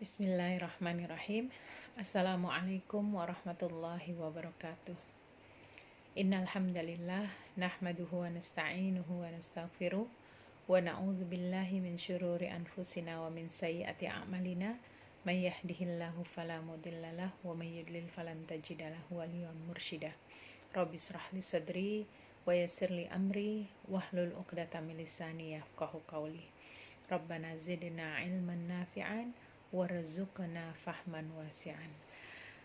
Bismillahirrahmanirrahim. Assalamualaikum warahmatullahi wabarakatuh. Innal hamdalillah nahmaduhu wa nasta'inuhu wa nastaghfiruh wa na'udzu billahi min syururi anfusina wa min sayyiati a'malina may yahdihillahu fala mudhillalah wa may yudlil falan tajida lahu waliyyan mursyida. Rabbi shrah li sadri wa yassir li amri wahlul 'uqdatam min lisani yafqahu qawli. Rabbana zidna ilman nafi'an warzuqna fahman wasi'an.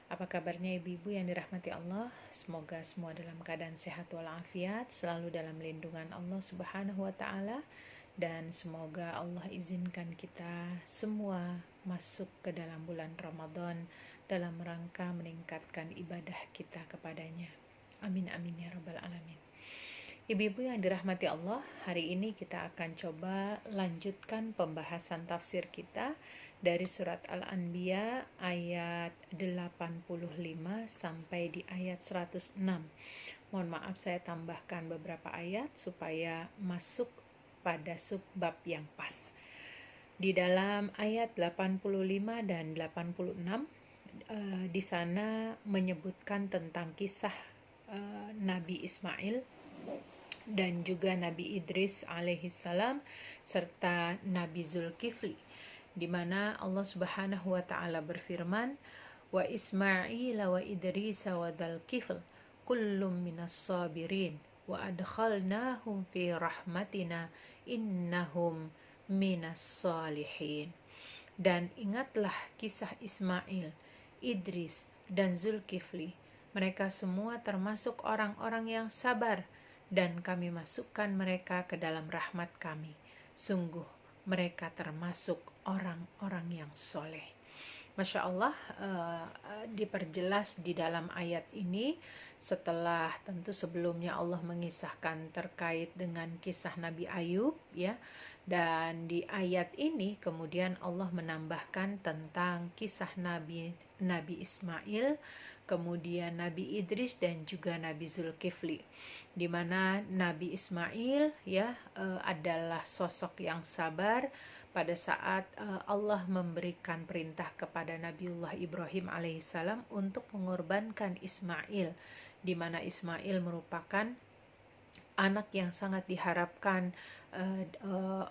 Apa kabarnya ibu-ibu yang dirahmati Allah? Semoga semua dalam keadaan sehat walafiat, selalu dalam lindungan Allah Subhanahu wa taala, dan semoga Allah izinkan kita semua masuk ke dalam bulan Ramadan dalam rangka meningkatkan ibadah kita kepadanya. Amin amin ya rabbal alamin. Ibu-ibu yang dirahmati Allah, hari ini kita akan coba lanjutkan pembahasan tafsir kita dari surat Al-Anbiya ayat 85 sampai di ayat 106. Mohon maaf saya tambahkan beberapa ayat supaya masuk pada subbab yang pas. Di dalam ayat 85 dan 86 di sana menyebutkan tentang kisah Nabi Ismail dan juga Nabi Idris alaihissalam serta Nabi Zulkifli, di mana Allah Subhanahu wa taala berfirman, wa Ismail wa Idris wa Dzulkifl kullum minas sabirin wa adkhalnahum fi rahmatina innahum minas salihin. Dan ingatlah kisah Ismail, Idris dan Zulkifli. Mereka semua termasuk orang-orang yang sabar, dan kami masukkan mereka ke dalam rahmat kami. Sungguh mereka termasuk orang-orang yang soleh. Masya Allah, diperjelas di dalam ayat ini setelah tentu sebelumnya Allah mengisahkan terkait dengan kisah Nabi Ayub, ya. Dan di ayat ini kemudian Allah menambahkan tentang kisah Nabi Ismail, kemudian Nabi Idris dan juga Nabi Zulkifli, di mana Nabi Ismail adalah sosok yang sabar pada saat Allah memberikan perintah kepada Nabiullah Ibrahim alaihissalam untuk mengorbankan Ismail, di mana Ismail merupakan anak yang sangat diharapkan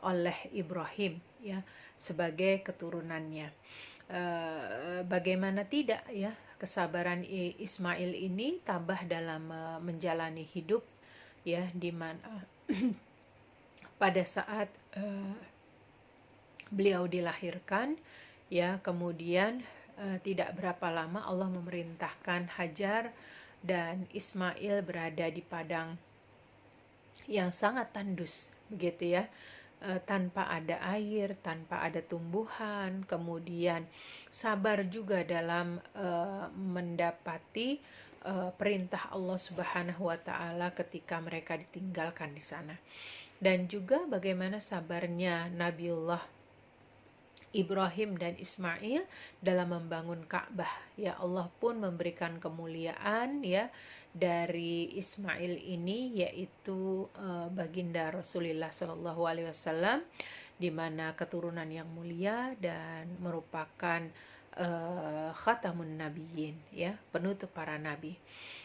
oleh Ibrahim, ya, sebagai keturunannya. Bagaimana tidak, ya, kesabaran Ismail ini tambah dalam menjalani hidup, ya, di mana pada saat beliau dilahirkan, ya, kemudian tidak berapa lama Allah memerintahkan Hajar dan Ismail berada di padang yang sangat tandus, begitu ya, tanpa ada air, tanpa ada tumbuhan, kemudian sabar juga dalam mendapati perintah Allah Subhanahu wa taala ketika mereka ditinggalkan di sana. Dan juga bagaimana sabarnya Nabiullah Ibrahim dan Ismail dalam membangun Ka'bah, ya. Allah pun memberikan kemuliaan, ya, dari Ismail ini, yaitu baginda Rasulullah SAW, di mana keturunan yang mulia dan merupakan khatamun nabiyyin, ya, penutup para nabi.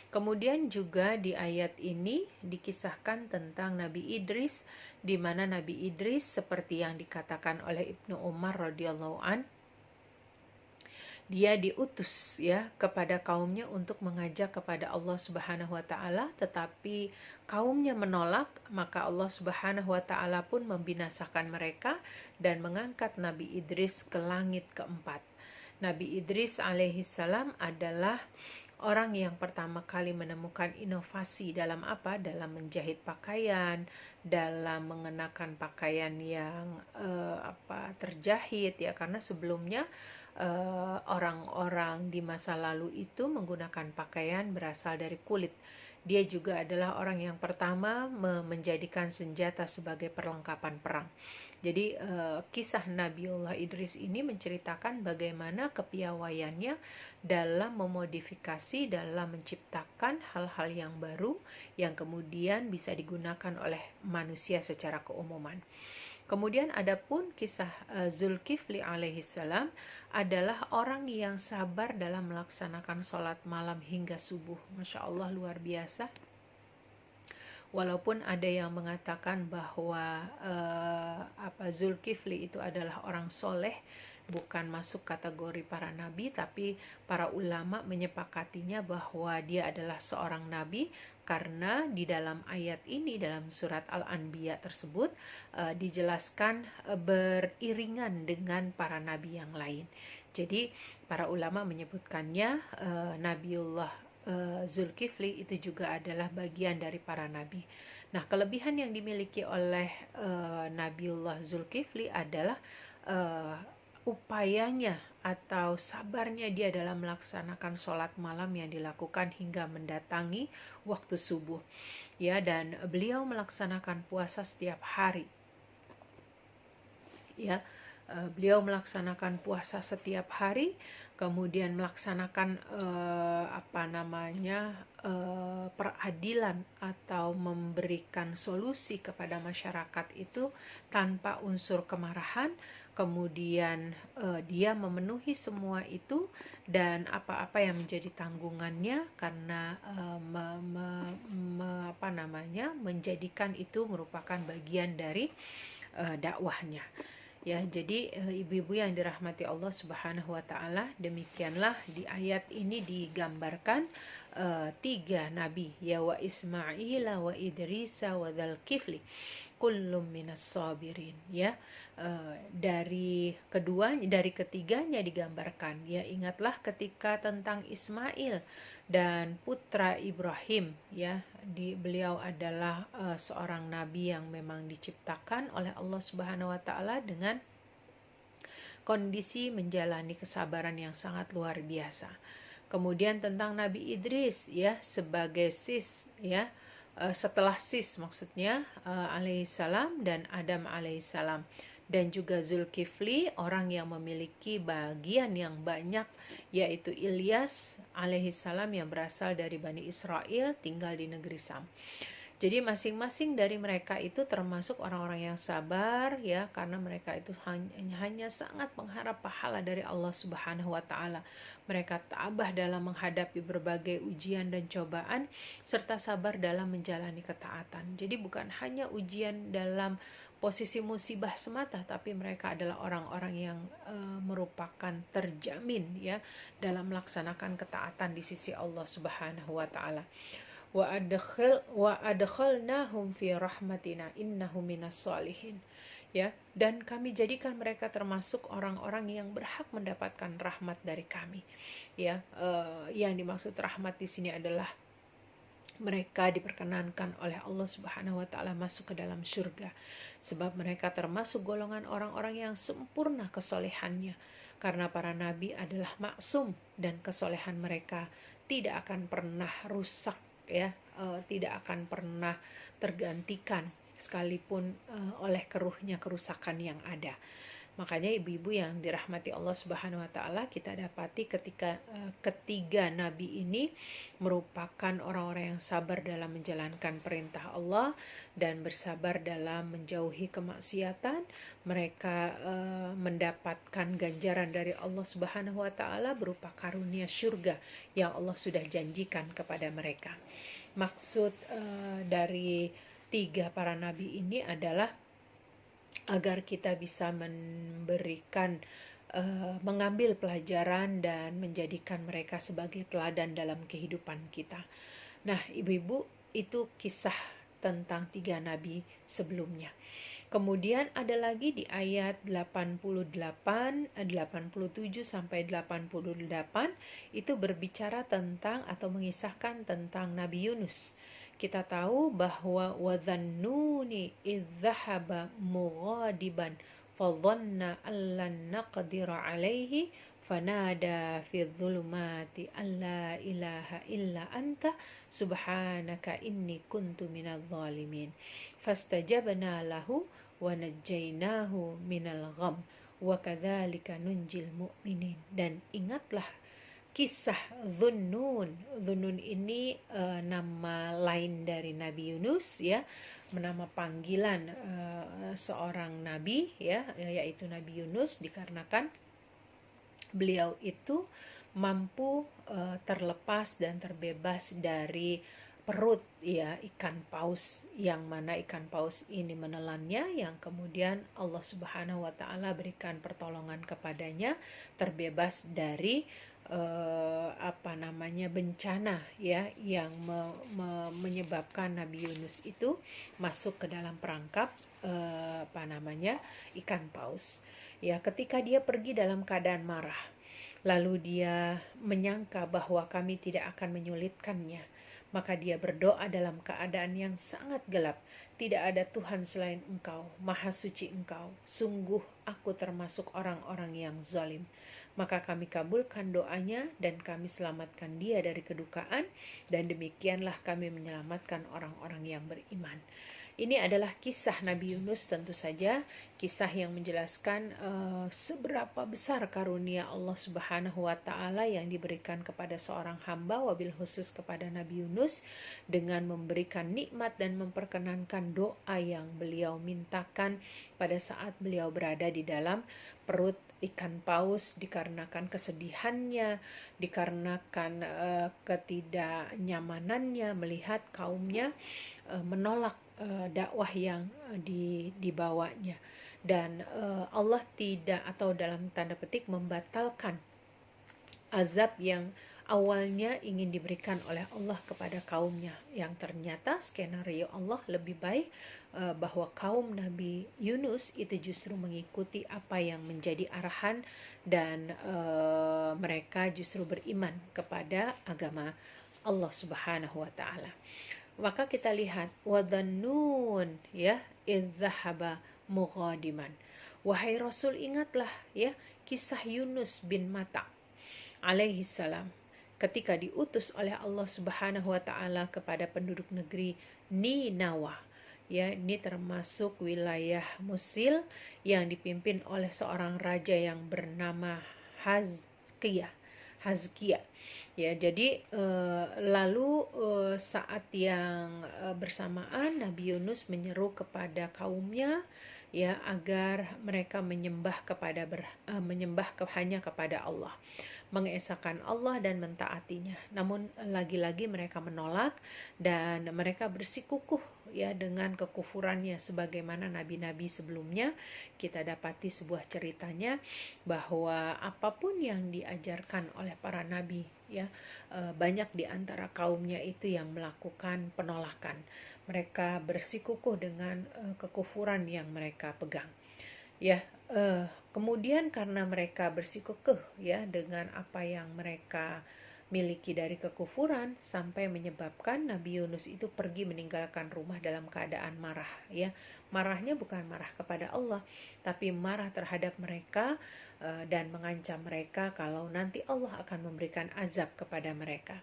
Kemudian juga di ayat ini dikisahkan tentang Nabi Idris, di mana Nabi Idris seperti yang dikatakan oleh Ibnu Umar radhiyallahu an, dia diutus, ya, kepada kaumnya untuk mengajak kepada Allah Subhanahu wa taala, tetapi kaumnya menolak, maka Allah Subhanahu wa taala pun membinasakan mereka dan mengangkat Nabi Idris ke langit keempat. Nabi Idris alaihissalam adalah orang yang pertama kali menemukan inovasi dalam apa? Dalam menjahit pakaian, dalam mengenakan pakaian yang terjahit, ya, karena sebelumnya orang-orang di masa lalu itu menggunakan pakaian berasal dari kulit. Dia juga adalah orang yang pertama menjadikan senjata sebagai perlengkapan perang. Jadi kisah Nabiullah Idris ini menceritakan bagaimana kepiawaiannya dalam memodifikasi, dalam menciptakan hal-hal yang baru yang kemudian bisa digunakan oleh manusia secara keumuman. Kemudian adapun kisah Zulkifli alaihissalam adalah orang yang sabar dalam melaksanakan sholat malam hingga subuh. Masya Allah, luar biasa. Walaupun ada yang mengatakan bahwa Zulkifli itu adalah orang soleh, bukan masuk kategori para nabi, tapi para ulama menyepakatinya bahwa dia adalah seorang nabi, karena di dalam ayat ini, dalam surat Al-Anbiya tersebut dijelaskan beriringan dengan para nabi yang lain. Jadi para ulama menyebutkannya Nabiullah Zulkifli itu juga adalah bagian dari para nabi. Nah, kelebihan yang dimiliki oleh Nabiullah Zulkifli adalah upayanya atau sabarnya dia dalam melaksanakan sholat malam yang dilakukan hingga mendatangi waktu subuh, ya. Dan beliau melaksanakan puasa setiap hari, ya. Beliau melaksanakan puasa setiap hari, kemudian melaksanakan peradilan atau memberikan solusi kepada masyarakat itu tanpa unsur kemarahan. Kemudian dia memenuhi semua itu, dan apa-apa yang menjadi tanggungannya, karena menjadikan itu merupakan bagian dari dakwahnya. Ya, jadi ibu-ibu yang dirahmati Allah Subhanahu wa taala, demikianlah di ayat ini digambarkan 3 nabi, ya, wa Ismail wa Idrisa wa Dzulkifli kullum minas sabirin, ya. Dari ketiganya digambarkan, ya. Ingatlah ketika tentang Ismail dan putra Ibrahim, ya. Beliau adalah seorang nabi yang memang diciptakan oleh Allah Subhanahu wa taala dengan kondisi menjalani kesabaran yang sangat luar biasa. Kemudian tentang Nabi Idris, ya, sebagai sis, ya, setelah sis maksudnya alaihissalam dan Adam alaihissalam, dan juga Zulkifli, orang yang memiliki bagian yang banyak, yaitu Ilyas alaihissalam yang berasal dari Bani Israel, tinggal di negeri Sam. Jadi masing-masing dari mereka itu termasuk orang-orang yang sabar, ya, karena mereka itu hanya sangat mengharap pahala dari Allah Subhanahu wa taala. Mereka tabah dalam menghadapi berbagai ujian dan cobaan, serta sabar dalam menjalani ketaatan. Jadi bukan hanya ujian dalam posisi musibah semata, tapi mereka adalah orang-orang yang merupakan terjamin, ya, dalam melaksanakan ketaatan di sisi Allah Subhanahu wa taala. Wa adkhalnahum fi rahmatina innahum minas solihin, ya, dan kami jadikan mereka termasuk orang-orang yang berhak mendapatkan rahmat dari kami, ya. Yang dimaksud rahmat di sini adalah mereka diperkenankan oleh Allah Subhanahu wa taala masuk ke dalam surga, sebab mereka termasuk golongan orang-orang yang sempurna kesolehannya, karena para nabi adalah maksum dan kesolehan mereka tidak akan pernah rusak, ya, tidak akan pernah tergantikan sekalipun oleh keruhnya kerusakan yang ada. Makanya ibu-ibu yang dirahmati Allah Subhanahu wa taala, kita dapati ketika ketiga nabi ini merupakan orang-orang yang sabar dalam menjalankan perintah Allah dan bersabar dalam menjauhi kemaksiatan, mereka mendapatkan ganjaran dari Allah Subhanahu wa taala berupa karunia surga yang Allah sudah janjikan kepada mereka. Maksud dari 3 para nabi ini adalah agar kita bisa mengambil pelajaran dan menjadikan mereka sebagai teladan dalam kehidupan kita. Nah, ibu-ibu, itu kisah tentang 3 nabi sebelumnya. Kemudian ada lagi di ayat 87 sampai 88 itu berbicara tentang atau mengisahkan tentang Nabi Yunus. Kita tahu bahwa wadzannuni idzahaba mughadiban fadhanna allan naqdira alaihi fanada fi dhulumati alla ilaha illa anta subhanaka inni kuntu minadh dhalimin fastajabna lahu wa najjaynahu minal gham wa kadzalika nunjil mu'minin. Dan ingatlah kisah Dhunnun. Dhunnun ini nama lain dari Nabi Yunus ya, nama panggilan seorang nabi ya, yaitu Nabi Yunus, dikarenakan beliau itu mampu terlepas dan terbebas dari perut ya ikan paus, yang mana ikan paus ini menelannya, yang kemudian Allah Subhanahu wa taala berikan pertolongan kepadanya, terbebas dari bencana ya yang menyebabkan Nabi Yunus itu masuk ke dalam perangkap ikan paus. Ya, ketika dia pergi dalam keadaan marah, lalu dia menyangka bahwa kami tidak akan menyulitkannya, maka dia berdoa dalam keadaan yang sangat gelap. Tidak ada Tuhan selain Engkau, Maha Suci Engkau. Sungguh aku termasuk orang-orang yang zalim. Maka kami kabulkan doanya dan kami selamatkan dia dari kedukaan, dan demikianlah kami menyelamatkan orang-orang yang beriman. Ini adalah kisah Nabi Yunus, tentu saja kisah yang menjelaskan seberapa besar karunia Allah Subhanahu wa taala yang diberikan kepada seorang hamba, wabil khusus kepada Nabi Yunus, dengan memberikan nikmat dan memperkenankan doa yang beliau mintakan pada saat beliau berada di dalam perut ikan paus, dikarenakan kesedihannya, dikarenakan ketidaknyamanannya melihat kaumnya menolak dakwah yang dibawanya, dan Allah tidak, atau dalam tanda petik, membatalkan azab yang awalnya ingin diberikan oleh Allah kepada kaumnya, yang ternyata skenario Allah lebih baik bahwa kaum Nabi Yunus itu justru mengikuti apa yang menjadi arahan, dan mereka justru beriman kepada agama Allah Subhanahu wa taala. Maka kita lihat wadhannun ya idzahaba mughadiman. Wahai Rasul, ingatlah ya kisah Yunus bin Matta alaihi salam ketika diutus oleh Allah Subhanahu wa taala kepada penduduk negeri Ninawa. Ya, ini termasuk wilayah Musil yang dipimpin oleh seorang raja yang bernama Hazkia. Ya, jadi lalu saat yang bersamaan Nabi Yunus menyeru kepada kaumnya ya agar mereka menyembah hanya kepada Allah, mengesahkan Allah dan mentaatinya. Namun lagi-lagi mereka menolak dan mereka bersikukuh ya dengan kekufurannya, sebagaimana nabi-nabi sebelumnya. Kita dapati sebuah ceritanya bahwa apapun yang diajarkan oleh para nabi ya, banyak di antara kaumnya itu yang melakukan penolakan. Mereka bersikukuh dengan kekufuran yang mereka pegang. Ya, kemudian karena mereka bersikukuh ya dengan apa yang mereka miliki dari kekufuran, sampai menyebabkan Nabi Yunus itu pergi meninggalkan rumah dalam keadaan marah ya. Marahnya bukan marah kepada Allah, tapi marah terhadap mereka dan mengancam mereka kalau nanti Allah akan memberikan azab kepada mereka.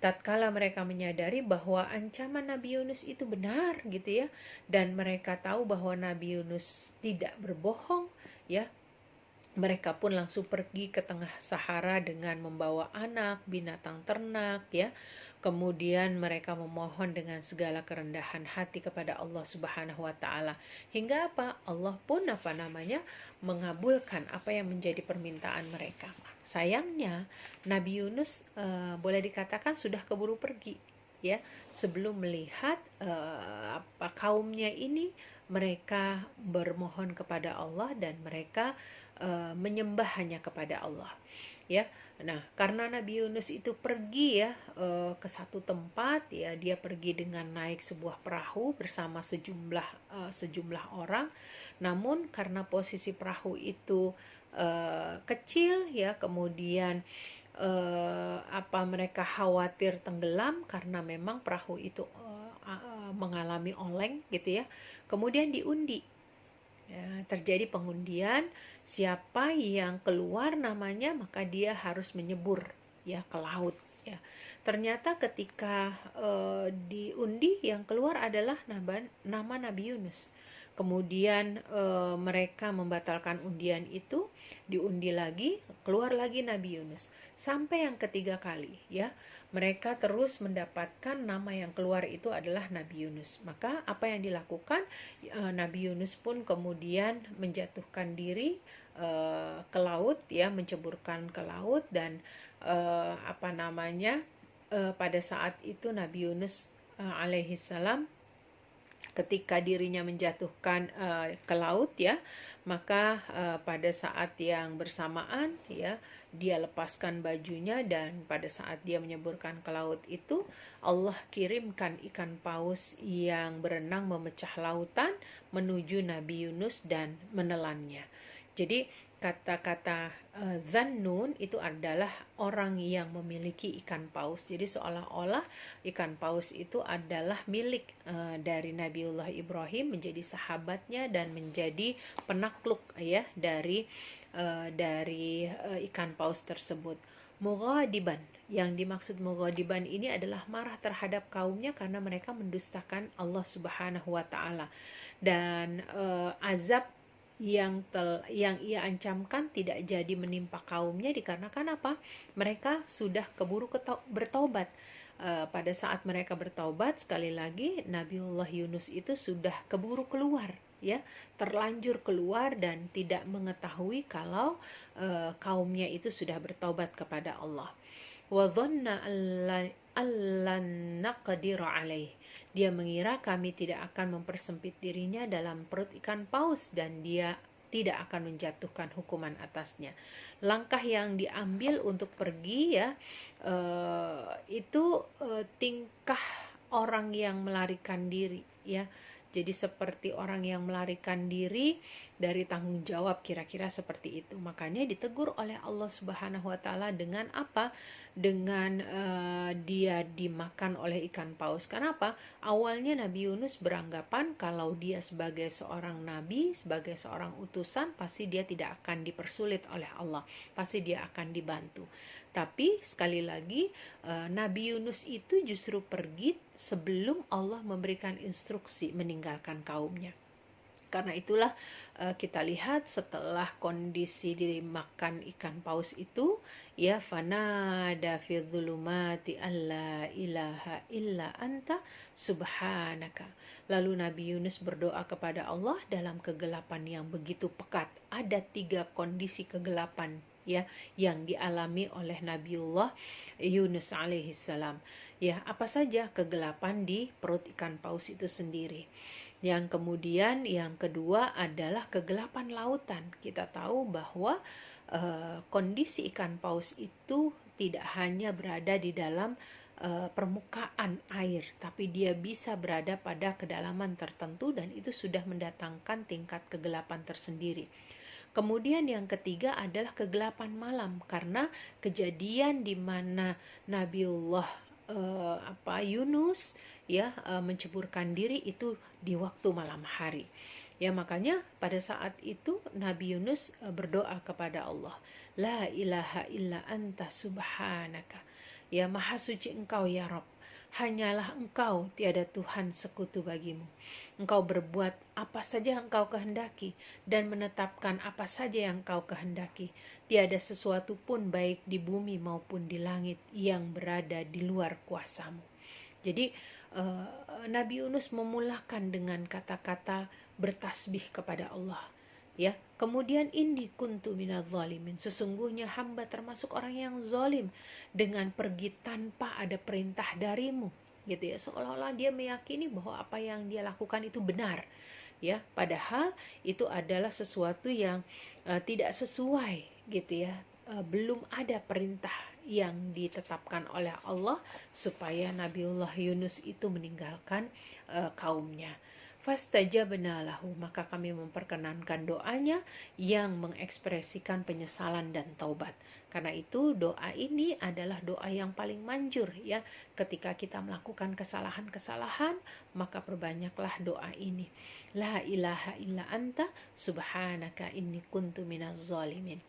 Tatkala mereka menyadari bahwa ancaman Nabi Yunus itu benar gitu ya, dan mereka tahu bahwa Nabi Yunus tidak berbohong ya, mereka pun langsung pergi ke tengah Sahara dengan membawa anak, binatang ternak ya. Kemudian mereka memohon dengan segala kerendahan hati kepada Allah Subhanahu wa taala. Hingga apa? Allah pun mengabulkan apa yang menjadi permintaan mereka. Sayangnya Nabi Yunus boleh dikatakan sudah keburu pergi ya, sebelum melihat kaumnya ini mereka bermohon kepada Allah dan mereka menyembah hanya kepada Allah ya. Nah, karena Nabi Yunus itu pergi ya ke satu tempat ya, dia pergi dengan naik sebuah perahu bersama sejumlah orang. Namun karena posisi perahu itu kecil ya, kemudian mereka khawatir tenggelam karena memang perahu itu mengalami oleng gitu ya. Kemudian diundi. Ya, terjadi pengundian, siapa yang keluar namanya maka dia harus menyebur ya ke laut ya. Ternyata ketika diundi yang keluar adalah nama Nabi Yunus. Kemudian mereka membatalkan undian itu, diundi lagi, keluar lagi Nabi Yunus. Sampai yang ketiga kali, ya, mereka terus mendapatkan nama yang keluar itu adalah Nabi Yunus. Maka apa yang dilakukan? Nabi Yunus pun kemudian menjatuhkan diri ke laut, ya, menceburkan ke laut. Dan pada saat itu Nabi Yunus alaihi salam, ketika dirinya menjatuhkan ke laut, ya, maka pada saat yang bersamaan, ya, dia lepaskan bajunya, dan pada saat dia menyeburkan ke laut itu, Allah kirimkan ikan paus yang berenang memecah lautan menuju Nabi Yunus dan menelannya. Jadi kata-kata Zannun itu adalah orang yang memiliki ikan paus. Jadi seolah-olah ikan paus itu adalah milik dari Nabiullah Ibrahim, menjadi sahabatnya dan menjadi penakluk, ya, dari ikan paus tersebut. Mughadiban, yang dimaksud mughadiban ini adalah marah terhadap kaumnya karena mereka mendustakan Allah Subhanahu wa taala. Dan azab yang ia ancamkan tidak jadi menimpa kaumnya dikarenakan apa? Mereka sudah keburu bertobat. Pada saat mereka bertobat, sekali lagi Nabiullah Yunus itu sudah keburu keluar, ya, terlanjur keluar dan tidak mengetahui kalau kaumnya itu sudah bertobat kepada Allah. Wa dhanna allan naqdiru alaih. Dia mengira kami tidak akan mempersempit dirinya dalam perut ikan paus dan dia tidak akan menjatuhkan hukuman atasnya. Langkah yang diambil untuk pergi, ya, itu tingkah orang yang melarikan diri, ya. Jadi seperti orang yang melarikan diri dari tanggung jawab, kira-kira seperti itu. Makanya ditegur oleh Allah Subhanahu wa taala dengan apa? Dengan dia dimakan oleh ikan paus. Kenapa? Awalnya Nabi Yunus beranggapan kalau dia sebagai seorang nabi, sebagai seorang utusan, pasti dia tidak akan dipersulit oleh Allah. Pasti dia akan dibantu. Tapi sekali lagi Nabi Yunus itu justru pergi sebelum Allah memberikan instruksi meninggalkan kaumnya. Karena itulah kita lihat setelah kondisi dimakan ikan paus itu, ya, fanada fi dzulumati alla ilaha illa anta subhanaka. Lalu Nabi Yunus berdoa kepada Allah dalam kegelapan yang begitu pekat. Ada 3 kondisi kegelapan, ya, yang dialami oleh Nabiullah Yunus alaihissalam. Ya, apa saja kegelapan di perut ikan paus itu sendiri. Yang kemudian yang kedua adalah kegelapan lautan. Kita tahu bahwa kondisi ikan paus itu tidak hanya berada di dalam permukaan air, tapi dia bisa berada pada kedalaman tertentu dan itu sudah mendatangkan tingkat kegelapan tersendiri. Kemudian yang ketiga adalah kegelapan malam, karena kejadian di mana Nabiullah Yunus, ya, menceburkan diri itu di waktu malam hari. Ya, makanya pada saat itu Nabi Yunus berdoa kepada Allah, la ilaha illa anta subhanaka, ya, maha suci engkau ya Rabb, hanyalah engkau, tiada Tuhan sekutu bagimu. Engkau berbuat apa saja engkau kehendaki dan menetapkan apa saja yang engkau kehendaki. Tiada sesuatu pun baik di bumi maupun di langit yang berada di luar kuasamu. Jadi Nabi Yunus memulakan dengan kata-kata bertasbih kepada Allah, ya. Kemudian inni kuntu minadz zalimin, sesungguhnya hamba termasuk orang yang zalim dengan pergi tanpa ada perintah darimu, gitu ya. Seolah-olah dia meyakini bahwa apa yang dia lakukan itu benar, ya, padahal itu adalah sesuatu yang tidak sesuai, gitu ya. Belum ada perintah yang ditetapkan oleh Allah supaya Nabiullah Yunus itu meninggalkan kaumnya. Fastajabna lahu, maka kami memperkenankan doanya yang mengekspresikan penyesalan dan taubat. Karena itu doa ini adalah doa yang paling manjur, ya. Ketika kita melakukan kesalahan-kesalahan, maka perbanyaklah doa ini. La ilaha illa anta subhanaka inni kuntu minaz zalimin.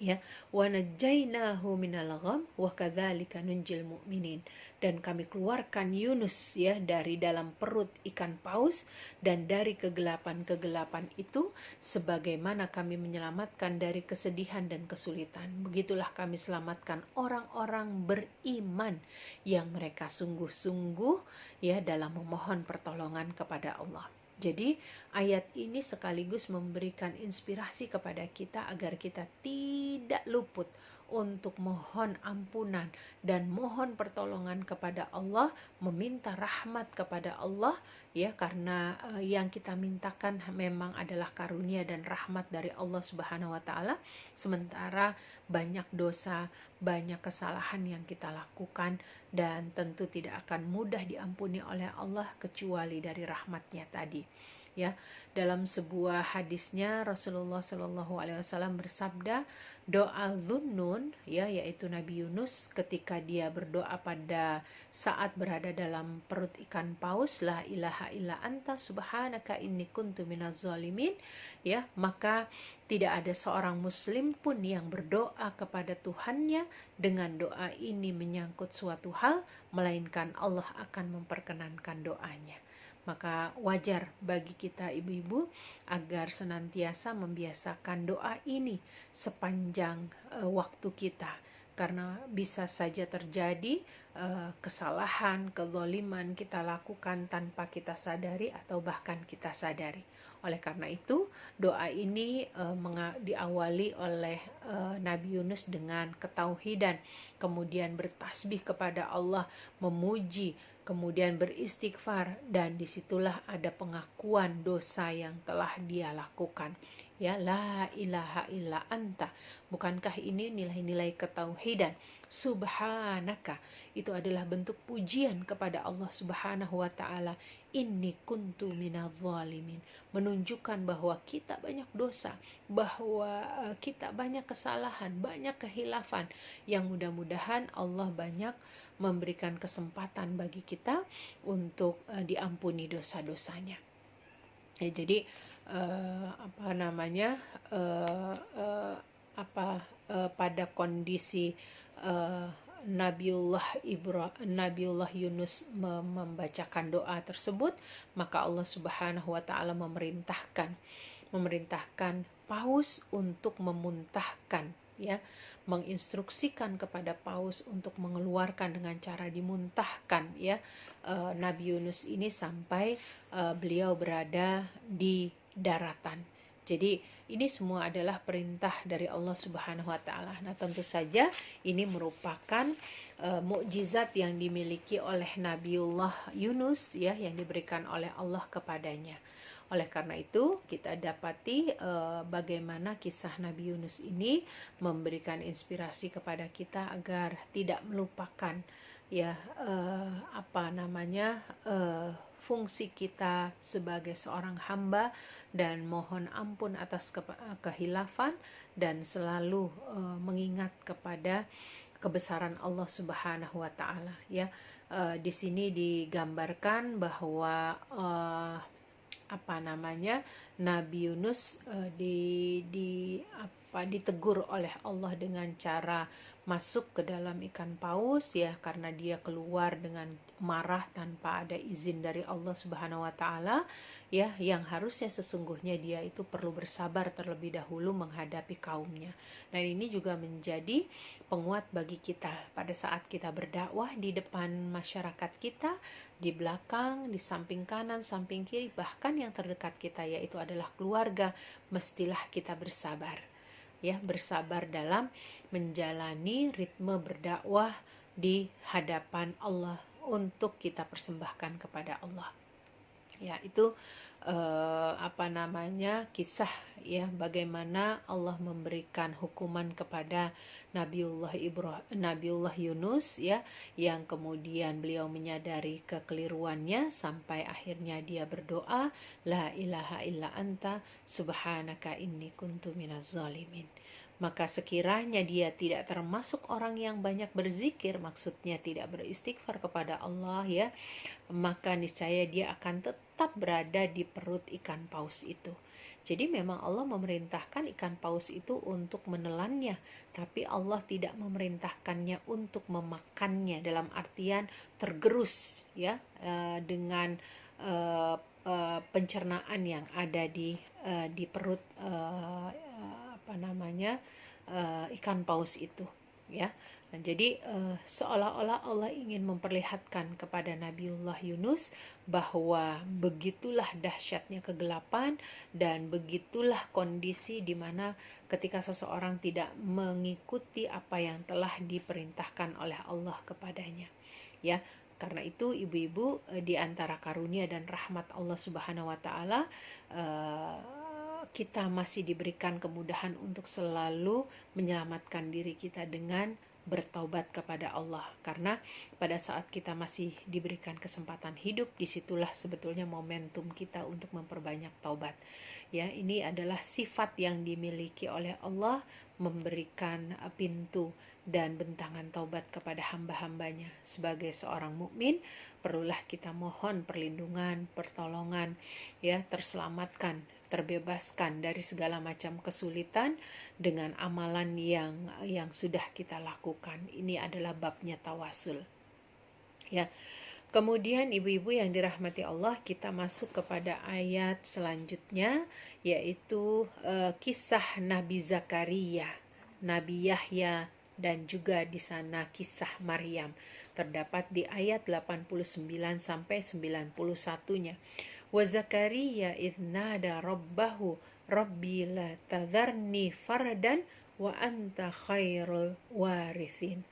ya, wa najainahu minal gham wa kadzalika nunjil mu'minin, dan kami keluarkan Yunus ya dari dalam perut ikan paus dan dari kegelapan-kegelapan itu, sebagaimana kami menyelamatkan dari kesedihan dan kesulitan, begitulah kami selamatkan orang-orang beriman yang mereka sungguh-sungguh ya dalam memohon pertolongan kepada Allah. Jadi ayat ini sekaligus memberikan inspirasi kepada kita agar kita tidak luput untuk mohon ampunan dan mohon pertolongan kepada Allah, meminta rahmat kepada Allah ya, karena yang kita mintakan memang adalah karunia dan rahmat dari Allah Subhanahu wa taala, sementara banyak dosa, banyak kesalahan yang kita lakukan dan tentu tidak akan mudah diampuni oleh Allah kecuali dari rahmatnya tadi. Ya, dalam sebuah hadisnya Rasulullah Shallallahu Alaihi Wasallam bersabda, doa Zunnun ya, yaitu Nabi Yunus ketika dia berdoa pada saat berada dalam perut ikan paus, la ilaha illa anta subhanaka inni kuntu minaz zalimin, ya, maka tidak ada seorang muslim pun yang berdoa kepada Tuhannya dengan doa ini menyangkut suatu hal, melainkan Allah akan memperkenankan doanya. Maka wajar bagi kita ibu-ibu agar senantiasa membiasakan doa ini sepanjang waktu kita, karena bisa saja terjadi kesalahan, kezaliman kita lakukan tanpa kita sadari atau bahkan kita sadari. Oleh karena itu doa ini diawali oleh Nabi Yunus dengan ketauhidan, kemudian bertasbih kepada Allah, memuji, kemudian beristighfar, dan disitulah ada pengakuan dosa yang telah dia lakukan. Ya, la ilaha illa anta. Bukankah ini nilai-nilai ketauhidan? Subhanaka, itu adalah bentuk pujian kepada Allah Subhanahu wa taala. Inni kuntu minadz zalimin, menunjukkan bahwa kita banyak dosa, bahwa kita banyak kesalahan, banyak kehilafan, yang mudah-mudahan Allah banyak memberikan kesempatan bagi kita untuk diampuni dosa-dosanya. Ya, jadi pada kondisi Nabiullah Yunus membacakan doa tersebut, maka Allah Subhanahu wa taala memerintahkan paus untuk memuntahkan, ya, menginstruksikan kepada paus untuk mengeluarkan dengan cara dimuntahkan, ya, Nabi Yunus ini sampai beliau berada di daratan. Jadi ini semua adalah perintah dari Allah Subhanahu wa taala. Nah, tentu saja ini merupakan mukjizat yang dimiliki oleh Nabiullah Yunus, ya, yang diberikan oleh Allah kepadanya. Oleh karena itu kita dapati bagaimana kisah Nabi Yunus ini memberikan inspirasi kepada kita agar tidak melupakan, ya, fungsi kita sebagai seorang hamba dan mohon ampun atas kehilafan, dan selalu mengingat kepada kebesaran Allah Subhanahu wa taala, ya. Di sini digambarkan bahwa Nabi Yunus ditegur oleh Allah dengan cara masuk ke dalam ikan paus, ya, karena dia keluar dengan marah tanpa ada izin dari Allah Subhanahu wa taala, ya, yang harusnya sesungguhnya dia itu perlu bersabar terlebih dahulu menghadapi kaumnya. Dan ini juga menjadi penguat bagi kita pada saat kita berdakwah di depan masyarakat kita, di belakang, di samping kanan, samping kiri, bahkan yang terdekat kita yaitu adalah keluarga. Mestilah kita bersabar, ya, bersabar dalam menjalani ritme berdakwah di hadapan Allah untuk kita persembahkan kepada Allah. Ya, itu kisah, ya, bagaimana Allah memberikan hukuman kepada Nabiullah Yunus, ya, yang kemudian beliau menyadari kekeliruannya sampai akhirnya dia berdoa, la ilaha illa anta subhanaka inni kuntu minaz zalimin. Maka sekiranya dia tidak termasuk orang yang banyak berzikir, maksudnya tidak beristighfar kepada Allah, ya, maka niscaya dia akan tetap tetap berada di perut ikan paus itu. Jadi memang Allah memerintahkan ikan paus itu untuk menelannya, tapi Allah tidak memerintahkannya untuk memakannya dalam artian tergerus ya, dengan pencernaan yang ada di perut ikan paus itu ya. Nah, jadi seolah-olah Allah ingin memperlihatkan kepada Nabiullah Yunus bahwa begitulah dahsyatnya kegelapan dan begitulah kondisi di mana ketika seseorang tidak mengikuti apa yang telah diperintahkan oleh Allah kepadanya ya. Karena itu ibu-ibu, di antara karunia dan rahmat Allah Subhanahu wa taala, kita masih diberikan kemudahan untuk selalu menyelamatkan diri kita dengan bertaubat kepada Allah. Karena pada saat kita masih diberikan kesempatan hidup, disitulah sebetulnya momentum kita untuk memperbanyak taubat. Ya, ini adalah sifat yang dimiliki oleh Allah, memberikan pintu dan bentangan taubat kepada hamba-hambanya. Sebagai seorang mukmin, perlulah kita mohon perlindungan, pertolongan, ya, terselamatkan, terbebaskan dari segala macam kesulitan dengan amalan yang sudah kita lakukan. Ini adalah babnya tawasul. Ya. Kemudian ibu-ibu yang dirahmati Allah, kita masuk kepada ayat selanjutnya, yaitu kisah Nabi Zakaria, Nabi Yahya, dan juga di sana kisah Maryam. Terdapat di ayat 89 sampai 91-nya. Wa Zakaria idh nada rabbahu rabbi la tadharni fardan wa anta khairul warithin.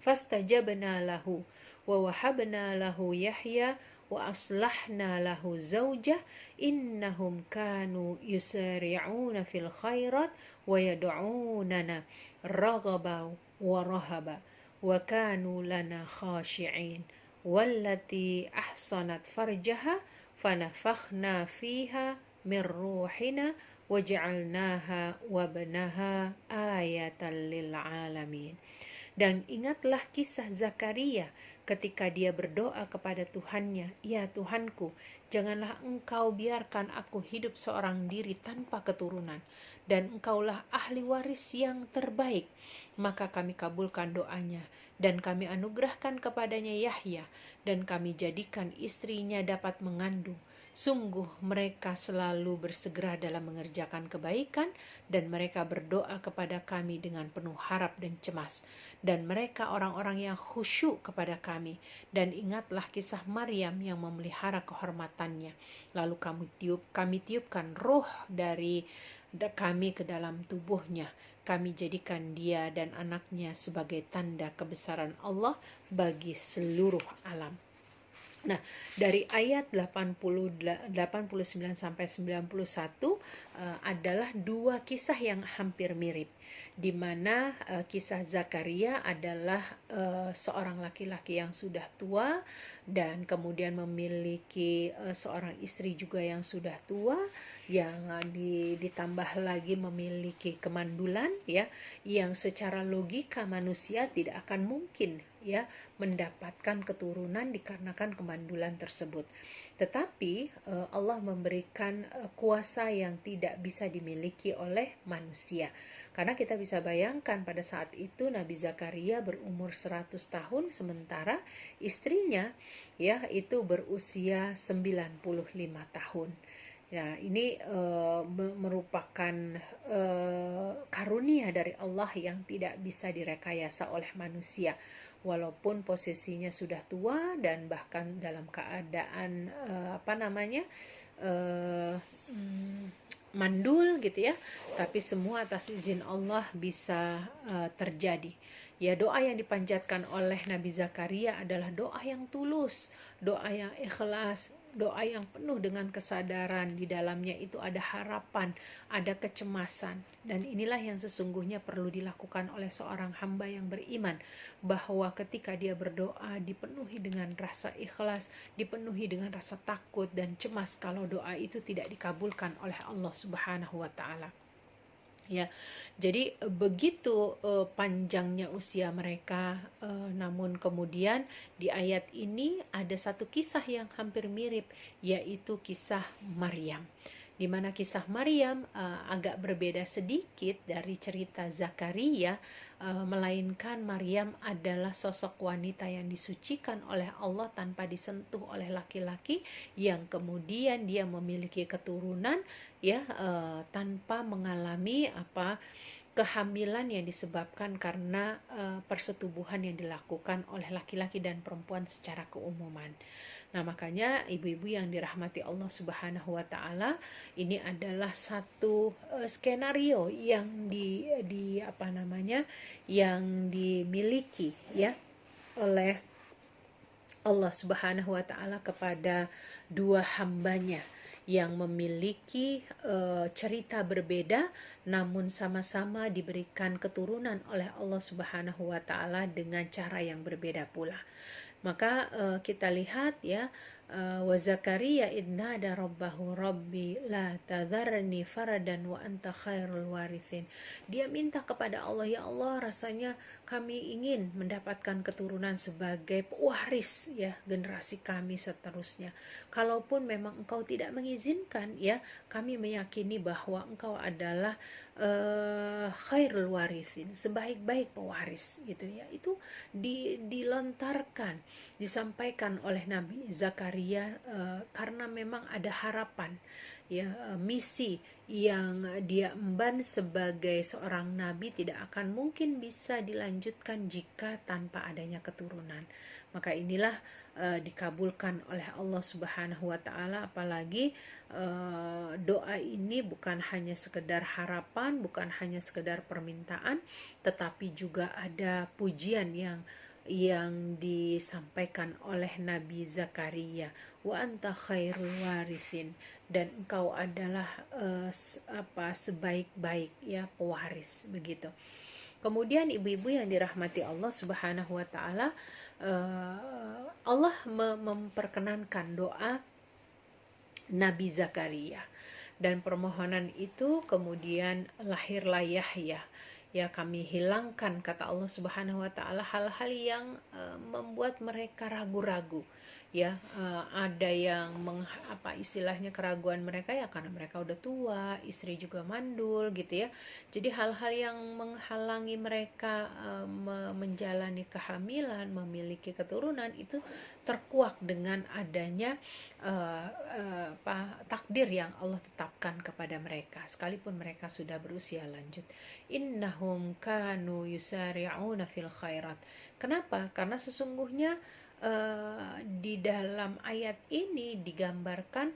Fastajabna lahu wa wahabna lahu Yahya wa aslahna lahu zawjah innahum kanu yusari'una fil khairat wa yad'unana raghaba wa rahaba wa kanu lana khashi'in wallati ahsanat farjaha fanafakhna fiha min ruhina waja'alnaha wabnaha ayatan lil alamin. Dan ingatlah kisah Zakaria ketika dia berdoa kepada Tuhannya, "Ya Tuhanku, janganlah Engkau biarkan aku hidup seorang diri tanpa keturunan, dan Engkaulah ahli waris yang terbaik." Maka kami kabulkan doanya, dan kami anugerahkan kepadanya Yahya, dan kami jadikan istrinya dapat mengandung. Sungguh mereka selalu bersegera dalam mengerjakan kebaikan, dan mereka berdoa kepada kami dengan penuh harap dan cemas. Dan mereka orang-orang yang khusyuk kepada kami. Dan ingatlah kisah Maryam yang memelihara kehormatannya. Lalu kami tiupkan roh dari kami ke dalam tubuhnya. Kami jadikan dia dan anaknya sebagai tanda kebesaran Allah bagi seluruh alam. Nah, dari ayat 89 sampai 91 adalah dua kisah yang hampir mirip, di mana kisah Zakaria adalah seorang laki-laki yang sudah tua dan kemudian memiliki seorang istri juga yang sudah tua, yang ditambah lagi memiliki kemandulan ya, yang secara logika manusia tidak akan mungkin ya mendapatkan keturunan dikarenakan kemandulan tersebut. Tetapi Allah memberikan kuasa yang tidak bisa dimiliki oleh manusia. Karena kita bisa bayangkan pada saat itu Nabi Zakaria berumur 100 tahun sementara istrinya ya itu berusia 95 tahun. Nah, ini merupakan karunia dari Allah yang tidak bisa direkayasa oleh manusia. Walaupun posisinya sudah tua dan bahkan dalam keadaan mandul gitu ya, tapi semua atas izin Allah bisa terjadi. Ya, doa yang dipanjatkan oleh Nabi Zakaria adalah doa yang tulus, doa yang ikhlas, doa yang penuh dengan kesadaran. Di dalamnya itu ada harapan, ada kecemasan. Dan inilah yang sesungguhnya perlu dilakukan oleh seorang hamba yang beriman, bahwa ketika dia berdoa dipenuhi dengan rasa ikhlas, dipenuhi dengan rasa takut dan cemas kalau doa itu tidak dikabulkan oleh Allah Subhanahu wa taala. ya. Jadi begitu panjangnya usia mereka, namun kemudian di ayat ini ada satu kisah yang hampir mirip, yaitu kisah Maryam, di mana kisah Maryam agak berbeda sedikit dari cerita Zakaria, melainkan Maryam adalah sosok wanita yang disucikan oleh Allah tanpa disentuh oleh laki-laki, yang kemudian dia memiliki keturunan, ya, tanpa mengalami kehamilan yang disebabkan karena persetubuhan yang dilakukan oleh laki-laki dan perempuan secara keumuman. Nah, makanya ibu-ibu yang dirahmati Allah Subhanahu wa taala, ini adalah satu skenario yang yang dimiliki, ya, oleh Allah Subhanahu wa taala kepada dua hambanya yang memiliki cerita berbeda, namun sama-sama diberikan keturunan oleh Allah Subhanahu wa taala dengan cara yang berbeda pula. Maka kita lihat, ya, wa Zakaria idnada rabbahu rabbi la tadharni faradan wa anta khairul warithin. Dia minta kepada Allah, ya Allah, rasanya kami ingin mendapatkan keturunan sebagai pewaris, ya, generasi kami seterusnya. Kalaupun memang Engkau tidak mengizinkan, ya, kami meyakini bahwa Engkau adalah khairul warithin, sebaik-baik pewaris, gitu ya. Itu dilontarkan, disampaikan oleh Nabi Zakaria karena memang ada harapan, ya, misi yang dia emban sebagai seorang nabi tidak akan mungkin bisa dilanjutkan jika tanpa adanya keturunan. Maka inilah dikabulkan oleh Allah Subhanahu wa taala, apalagi doa ini bukan hanya sekedar harapan, bukan hanya sekedar permintaan, tetapi juga ada pujian yang disampaikan oleh Nabi Zakaria, wa anta khairul warithin, dan engkau adalah sebaik-baik, ya, pewaris, begitu. Kemudian ibu-ibu yang dirahmati Allah Subhanahu wa taala, Allah memperkenankan doa Nabi Zakaria, dan permohonan itu kemudian lahirlah Yahya. Ya, kami hilangkan, kata Allah Subhanahu wa taala, hal-hal yang membuat mereka ragu-ragu, ya. Ada yang istilahnya keraguan mereka, ya, karena mereka udah tua, istri juga mandul, gitu ya. Jadi hal-hal yang menghalangi mereka menjalani kehamilan, memiliki keturunan, itu terkuak dengan adanya takdir yang Allah tetapkan kepada mereka, sekalipun mereka sudah berusia lanjut. Innahum kanu yusari'una fil khairat. Kenapa? Karena sesungguhnya di dalam ayat ini digambarkan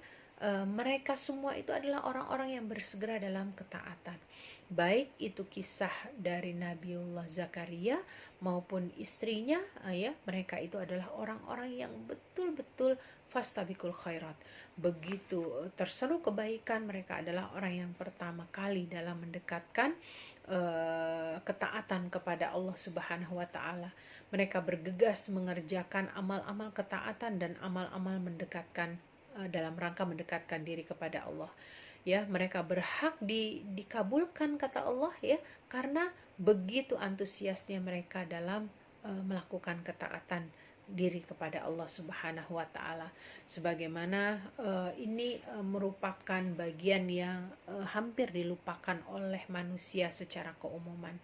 mereka semua itu adalah orang-orang yang bersegera dalam ketaatan. Baik itu kisah dari Nabiullah Zakaria maupun istrinya, ya, mereka itu adalah orang-orang yang betul-betul fastabikul khairat. Begitu terseru kebaikan, mereka adalah orang yang pertama kali dalam mendekatkan ketaatan kepada Allah Subhanahu wa taala. Mereka bergegas mengerjakan amal-amal ketaatan dan amal-amal mendekatkan dalam rangka mendekatkan diri kepada Allah. Ya, mereka berhak dikabulkan, kata Allah, ya, karena begitu antusiasnya mereka dalam melakukan ketaatan diri kepada Allah Subhanahu wa taala. Sebagaimana ini merupakan bagian yang hampir dilupakan oleh manusia secara keumuman.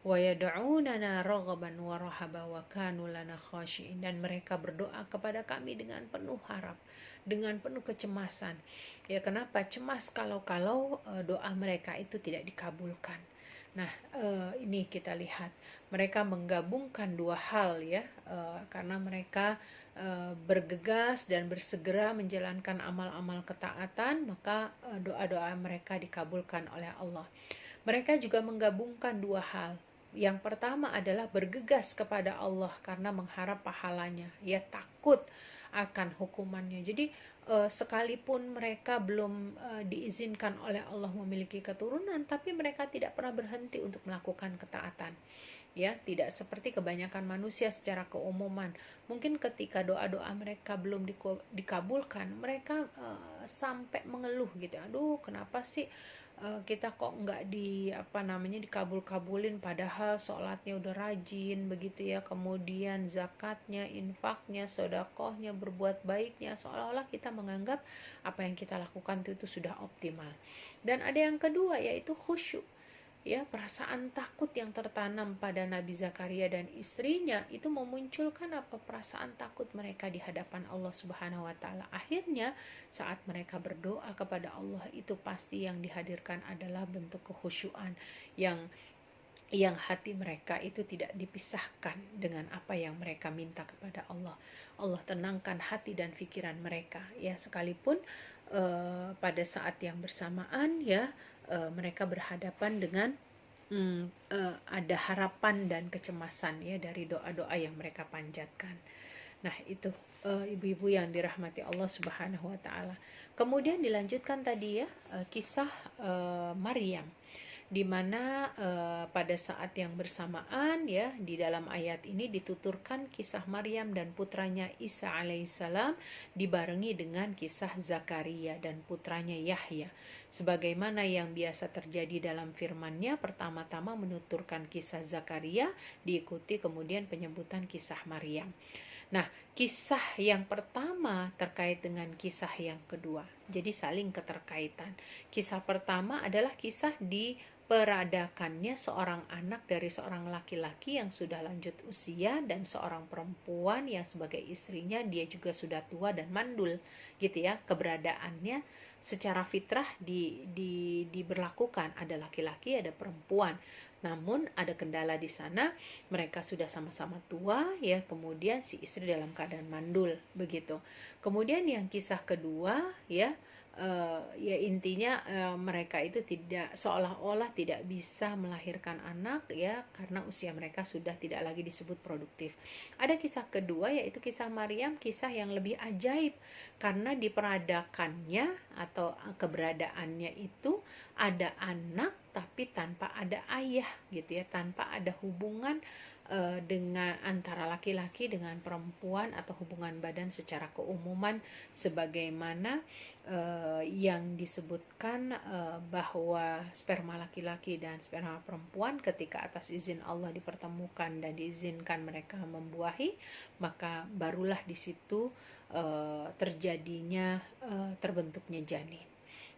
Wa yad'unana raghaban wa rahaba wa kanu lana khashi'in, dan mereka berdoa kepada kami dengan penuh harap, dengan penuh kecemasan. Ya, kenapa cemas? Kalau doa mereka itu tidak dikabulkan. Nah, ini kita lihat mereka menggabungkan dua hal, ya, karena mereka bergegas dan bersegera menjalankan amal-amal ketaatan, maka doa-doa mereka dikabulkan oleh Allah. Mereka juga menggabungkan dua hal. Yang pertama adalah bergegas kepada Allah karena mengharap pahalanya, ya, takut akan hukumannya. Jadi sekalipun mereka belum diizinkan oleh Allah memiliki keturunan, tapi mereka tidak pernah berhenti untuk melakukan ketaatan. ya, tidak seperti kebanyakan manusia secara keumuman. Mungkin ketika doa-doa mereka belum dikabulkan, mereka sampai mengeluh gitu, aduh kenapa sih kita kok nggak dikabul-kabulin, padahal sholatnya udah rajin begitu ya, kemudian zakatnya, infaknya, sodakohnya, berbuat baiknya, seolah-olah kita menganggap apa yang kita lakukan itu sudah optimal. Dan ada yang kedua, yaitu khusyuk, ya, perasaan takut yang tertanam pada Nabi Zakaria dan istrinya itu memunculkan perasaan takut mereka di hadapan Allah Subhanahu wa taala. Akhirnya saat mereka berdoa kepada Allah, itu pasti yang dihadirkan adalah bentuk kekhusyuan yang hati mereka itu tidak dipisahkan dengan apa yang mereka minta kepada Allah. Allah tenangkan hati dan pikiran mereka, ya, sekalipun pada saat yang bersamaan, ya, mereka berhadapan dengan ada harapan dan kecemasan, ya, dari doa-doa yang mereka panjatkan. Nah, itu ibu-ibu yang dirahmati Allah Subhanahu wa taala. Kemudian dilanjutkan tadi, ya, kisah Maryam, di mana pada saat yang bersamaan, ya, di dalam ayat ini dituturkan kisah Maryam dan putranya Isa alaihissalam dibarengi dengan kisah Zakaria dan putranya Yahya. Sebagaimana yang biasa terjadi dalam firman-Nya, pertama-tama menuturkan kisah Zakaria, diikuti kemudian penyebutan kisah Maryam. Nah, kisah yang pertama terkait dengan kisah yang kedua, jadi saling keterkaitan. Kisah pertama adalah kisah diperadakannya seorang anak dari seorang laki-laki yang sudah lanjut usia dan seorang perempuan yang sebagai istrinya dia juga sudah tua dan mandul, gitu ya. Keberadaannya secara fitrah diberlakukan, ada laki-laki, ada perempuan. Namun ada kendala di sana, mereka sudah sama-sama tua, ya, kemudian si istri dalam keadaan mandul begitu. Kemudian yang kisah kedua, ya, ya intinya mereka itu tidak, seolah-olah tidak bisa melahirkan anak, ya, karena usia mereka sudah tidak lagi disebut produktif. Ada kisah kedua, yaitu kisah Maryam, kisah yang lebih ajaib karena diperadakannya atau keberadaannya itu ada anak tapi tanpa ada ayah, gitu ya, tanpa ada hubungan dengan antara laki-laki dengan perempuan atau hubungan badan secara keumuman, sebagaimana yang disebutkan bahwa sperma laki-laki dan sperma perempuan ketika atas izin Allah dipertemukan dan diizinkan mereka membuahi, maka barulah di situ terjadinya terbentuknya janin,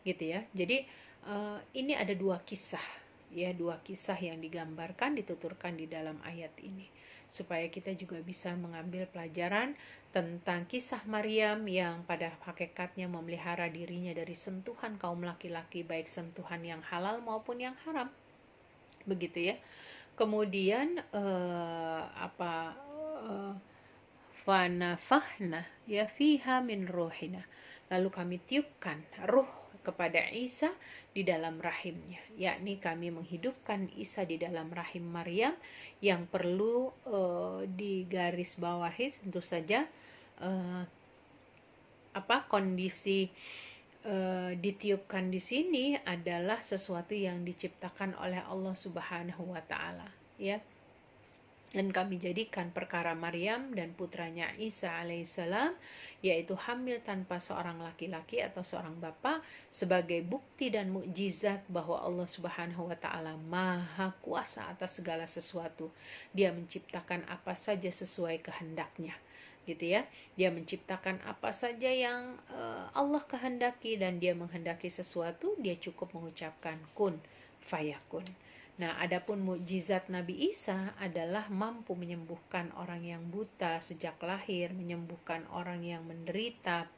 gitu ya. Jadi ini ada dua kisah, ya, dua kisah yang digambarkan, dituturkan di dalam ayat ini, supaya kita juga bisa mengambil pelajaran tentang kisah Maryam yang pada hakikatnya memelihara dirinya dari sentuhan kaum laki-laki, baik sentuhan yang halal maupun yang haram, begitu ya. Kemudian fanafahna ya fiha min ruhina, lalu kami tiupkan ruh kepada Isa di dalam rahimnya, yakni kami menghidupkan Isa di dalam rahim Maryam. Yang perlu digarisbawahi tentu saja kondisi ditiupkan di sini adalah sesuatu yang diciptakan oleh Allah Subhanahu wa taala, ya. Dan kami jadikan perkara Maryam dan putranya Isa alaihissalam, yaitu hamil tanpa seorang laki-laki atau seorang bapa, sebagai bukti dan mukjizat bahwa Allah Subhanahu wa taala maha kuasa atas segala sesuatu. Dia menciptakan apa saja sesuai kehendaknya, gitu ya. Dia menciptakan apa saja yang Allah kehendaki, dan dia menghendaki sesuatu, dia cukup mengucapkan kun fayakun. Nah, adapun mukjizat Nabi Isa adalah mampu menyembuhkan orang yang buta sejak lahir, menyembuhkan orang yang menderita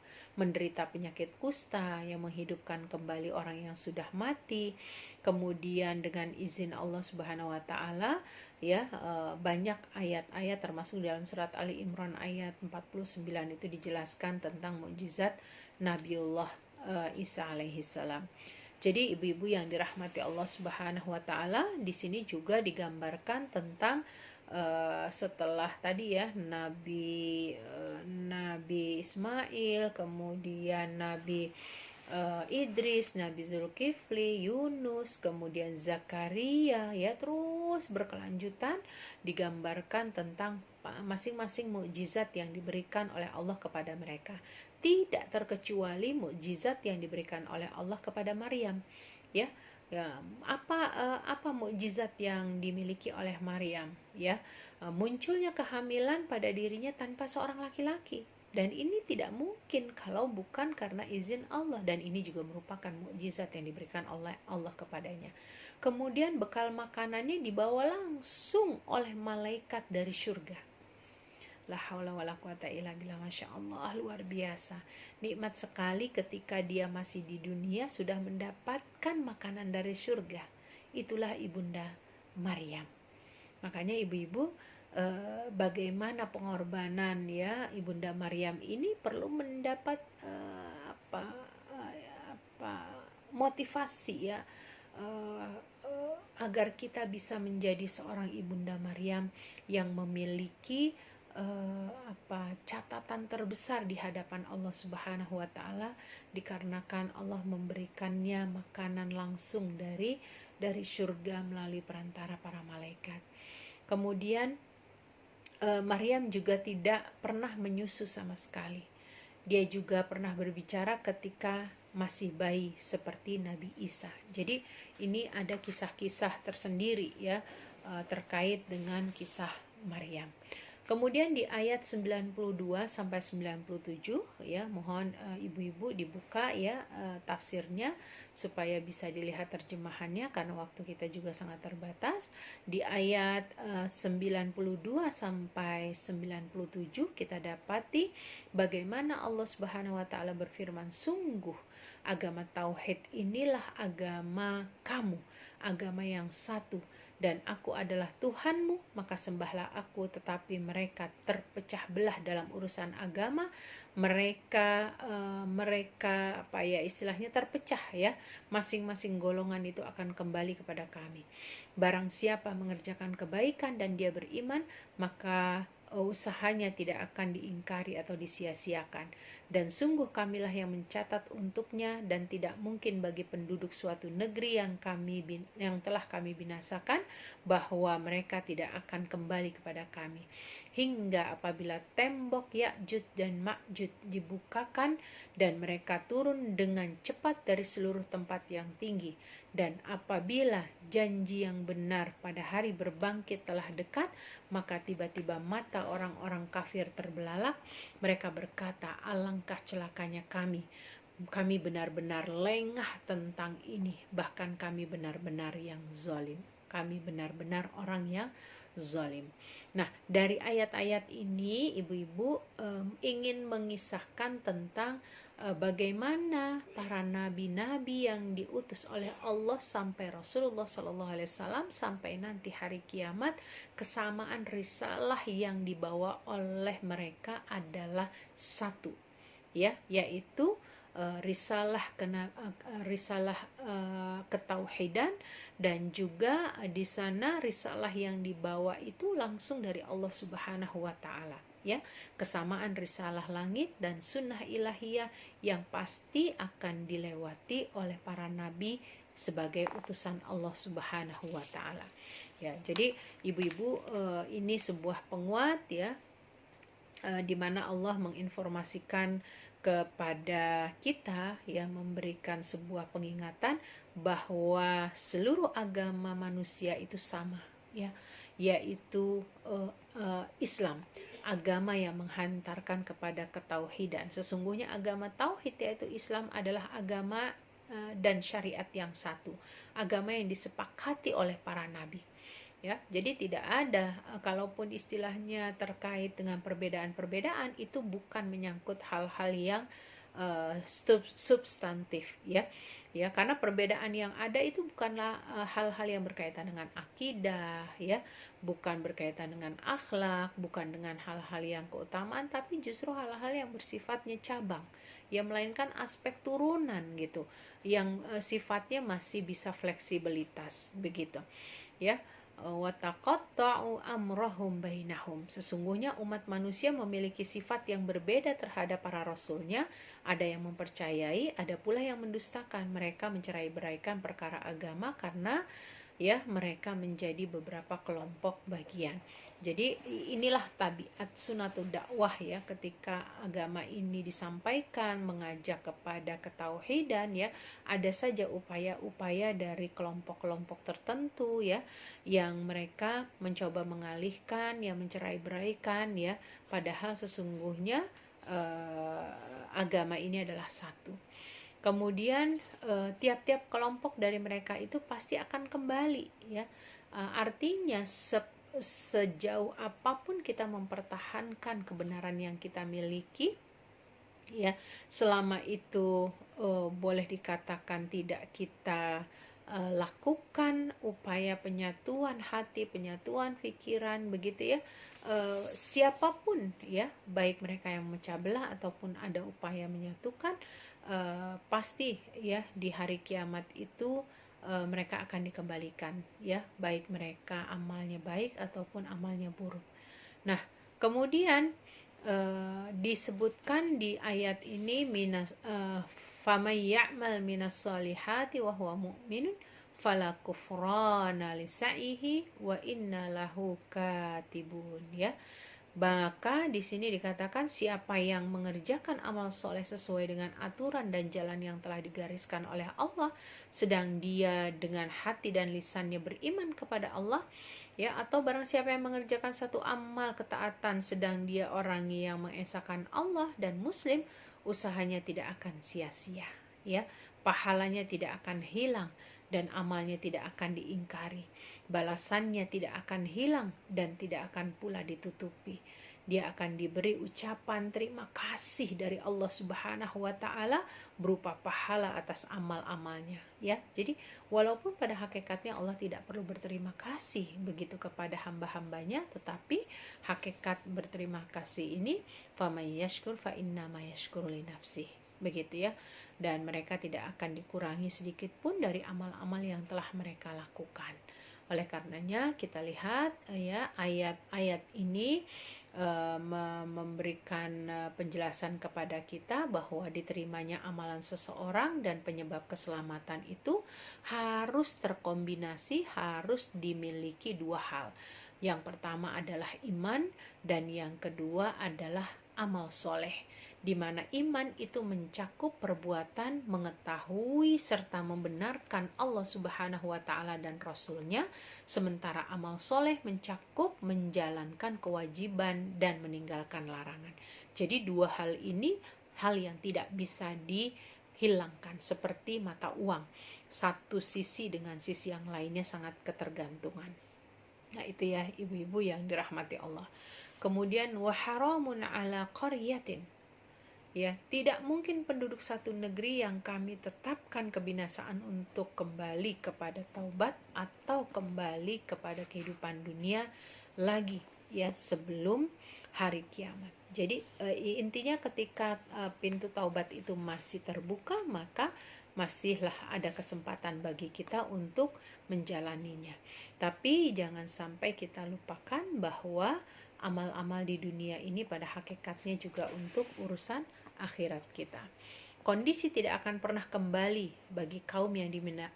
penyakit kusta, yang menghidupkan kembali orang yang sudah mati. Kemudian dengan izin Allah Subhanahu wa taala, ya, banyak ayat-ayat termasuk dalam surat Ali Imran ayat 49 itu dijelaskan tentang mukjizat Nabiullah Isa alaihissalam. Jadi ibu-ibu yang dirahmati Allah Subhanahu wa taala, di sini juga digambarkan tentang setelah tadi, ya, Nabi Ismail, kemudian Nabi Idris, Nabi Zulkifli, Yunus, kemudian Zakaria, ya terus berkelanjutan digambarkan tentang masing-masing mukjizat yang diberikan oleh Allah kepada mereka. Tidak terkecuali mukjizat yang diberikan oleh Allah kepada Maryam, ya. Ya, apa mukjizat yang dimiliki oleh Maryam, ya? Munculnya kehamilan pada dirinya tanpa seorang laki-laki. Dan ini tidak mungkin kalau bukan karena izin Allah, dan ini juga merupakan mukjizat yang diberikan oleh Allah kepadanya. Kemudian bekal makanannya dibawa langsung oleh malaikat dari surga. La haula wala quwata illa billah, masya Allah, luar biasa. Nikmat sekali ketika dia masih di dunia sudah mendapatkan makanan dari surga. Itulah ibunda Maryam. Makanya ibu-ibu, bagaimana pengorbanan ya ibunda Maryam ini perlu mendapat motivasi ya, agar kita bisa menjadi seorang ibunda Maryam yang memiliki catatan terbesar di hadapan Allah Subhanahu wa taala, dikarenakan Allah memberikannya makanan langsung dari surga melalui perantara para malaikat. Kemudian Maryam juga tidak pernah menyusu sama sekali. Dia juga pernah berbicara ketika masih bayi seperti Nabi Isa. Jadi ini ada kisah-kisah tersendiri ya, terkait dengan kisah Maryam. Kemudian di ayat 92 sampai 97 ya, mohon ibu-ibu dibuka ya tafsirnya supaya bisa dilihat terjemahannya karena waktu kita juga sangat terbatas. Di ayat 92 sampai 97 kita dapati bagaimana Allah Subhanahu wa taala berfirman, sungguh agama tauhid inilah agama kamu, agama yang satu, dan aku adalah Tuhanmu, maka sembahlah aku. Tetapi mereka terpecah belah dalam urusan agama. Mereka istilahnya terpecah ya. Masing-masing golongan itu akan kembali kepada kami. Barang siapa mengerjakan kebaikan dan dia beriman, maka usahanya tidak akan diingkari atau disia-siakan. Dan sungguh kamilah yang mencatat untuknya, dan tidak mungkin bagi penduduk suatu negeri yang telah kami binasakan bahwa mereka tidak akan kembali kepada kami, hingga apabila tembok Ya'juj dan Ma'juj dibukakan dan mereka turun dengan cepat dari seluruh tempat yang tinggi, dan apabila janji yang benar pada hari berbangkit telah dekat, maka tiba-tiba mata orang-orang kafir terbelalak. Mereka berkata, alangkah celakanya kami benar-benar lengah tentang ini, bahkan kami benar-benar yang zalim. Kami benar-benar orang yang zalim. Nah, dari ayat-ayat ini ibu-ibu ingin mengisahkan tentang bagaimana para nabi-nabi yang diutus oleh Allah sampai Rasulullah SAW sampai nanti hari kiamat, kesamaan risalah yang dibawa oleh mereka adalah satu, ya, yaitu risalah ketauhidan, dan juga di sana risalah yang dibawa itu langsung dari Allah Subhanahu wa taala, ya, kesamaan risalah langit dan sunnah ilahiyah yang pasti akan dilewati oleh para nabi sebagai utusan Allah Subhanahu wa taala. Ya, jadi ibu-ibu, ini sebuah penguat ya, di mana Allah menginformasikan kepada kita yang memberikan sebuah pengingatan bahwa seluruh agama manusia itu sama ya, yaitu Islam, agama yang menghantarkan kepada ketauhidan. Sesungguhnya agama tauhid yaitu Islam adalah agama dan syariat yang satu, agama yang disepakati oleh para nabi. Ya, jadi tidak ada, kalaupun istilahnya terkait dengan perbedaan-perbedaan, itu bukan menyangkut hal-hal yang substantif ya. Ya, karena perbedaan yang ada itu bukanlah hal-hal yang berkaitan dengan akidah ya, bukan berkaitan dengan akhlak, bukan dengan hal-hal yang keutamaan, tapi justru hal-hal yang bersifatnya cabang, ya, melainkan aspek turunan gitu, yang sifatnya masih bisa fleksibilitas begitu ya. wa taqatta'u amrahum bainahum. Sesungguhnya umat manusia memiliki sifat yang berbeda terhadap para rasulnya. Ada yang mempercayai, ada pula yang mendustakan. Mereka mencerai-beraikan perkara agama karena mereka menjadi beberapa kelompok bagian. Jadi inilah tabiat sunatul dakwah ketika agama ini disampaikan, mengajak kepada ketauhidan ada saja upaya-upaya dari kelompok-kelompok tertentu yang mereka mencoba mengalihkan, mencerai-beraikan padahal sesungguhnya agama ini adalah satu. Kemudian tiap-tiap kelompok dari mereka itu pasti akan kembali artinya sejauh apapun kita mempertahankan kebenaran yang kita miliki selama itu boleh dikatakan tidak kita lakukan upaya penyatuan hati, penyatuan pikiran begitu siapapun baik mereka yang memecah belah ataupun ada upaya menyatukan pasti di hari kiamat itu mereka akan dikembalikan baik mereka amalnya baik ataupun amalnya buruk. Nah, kemudian disebutkan di ayat ini famay ya'mal minas solihati wa huwa mu'minun fala kufrana lisa'ihi wa inna lahu katibun Maka di sini dikatakan siapa yang mengerjakan amal soleh sesuai dengan aturan dan jalan yang telah digariskan oleh Allah, sedang dia dengan hati dan lisannya beriman kepada Allah, atau barang siapa yang mengerjakan satu amal ketaatan sedang dia orang yang mengesahkan Allah dan Muslim, usahanya tidak akan sia-sia, pahalanya tidak akan hilang dan amalnya tidak akan diingkari. Balasannya tidak akan hilang dan tidak akan pula ditutupi. Dia akan diberi ucapan terima kasih dari Allah Subhanahu wa taala berupa pahala atas amal-amalnya Jadi walaupun pada hakikatnya Allah tidak perlu berterima kasih begitu kepada hamba-hambanya, tetapi hakikat berterima kasih ini faman yashkur fa innama yashkuru li nafsih. Begitu dan mereka tidak akan dikurangi sedikit pun dari amal-amal yang telah mereka lakukan. Oleh karenanya kita lihat ayat-ayat ini memberikan penjelasan kepada kita bahwa diterimanya amalan seseorang dan penyebab keselamatan itu harus terkombinasi, harus dimiliki dua hal. Yang pertama adalah iman dan yang kedua adalah amal soleh, di mana iman itu mencakup perbuatan mengetahui serta membenarkan Allah Subhanahu wa taala dan Rasulnya, sementara amal soleh mencakup menjalankan kewajiban dan meninggalkan larangan. Jadi dua hal ini hal yang tidak bisa dihilangkan, seperti mata uang, satu sisi dengan sisi yang lainnya sangat ketergantungan. Nah itu ibu-ibu yang dirahmati Allah. Kemudian waharamun ala qaryatin, tidak mungkin penduduk satu negeri yang kami tetapkan kebinasaan untuk kembali kepada taubat atau kembali kepada kehidupan dunia lagi sebelum hari kiamat. Jadi intinya ketika pintu taubat itu masih terbuka, maka masihlah ada kesempatan bagi kita untuk menjalaninya. Tapi jangan sampai kita lupakan bahwa amal-amal di dunia ini pada hakikatnya juga untuk urusan akhirat kita. Kondisi tidak akan pernah kembali bagi kaum yang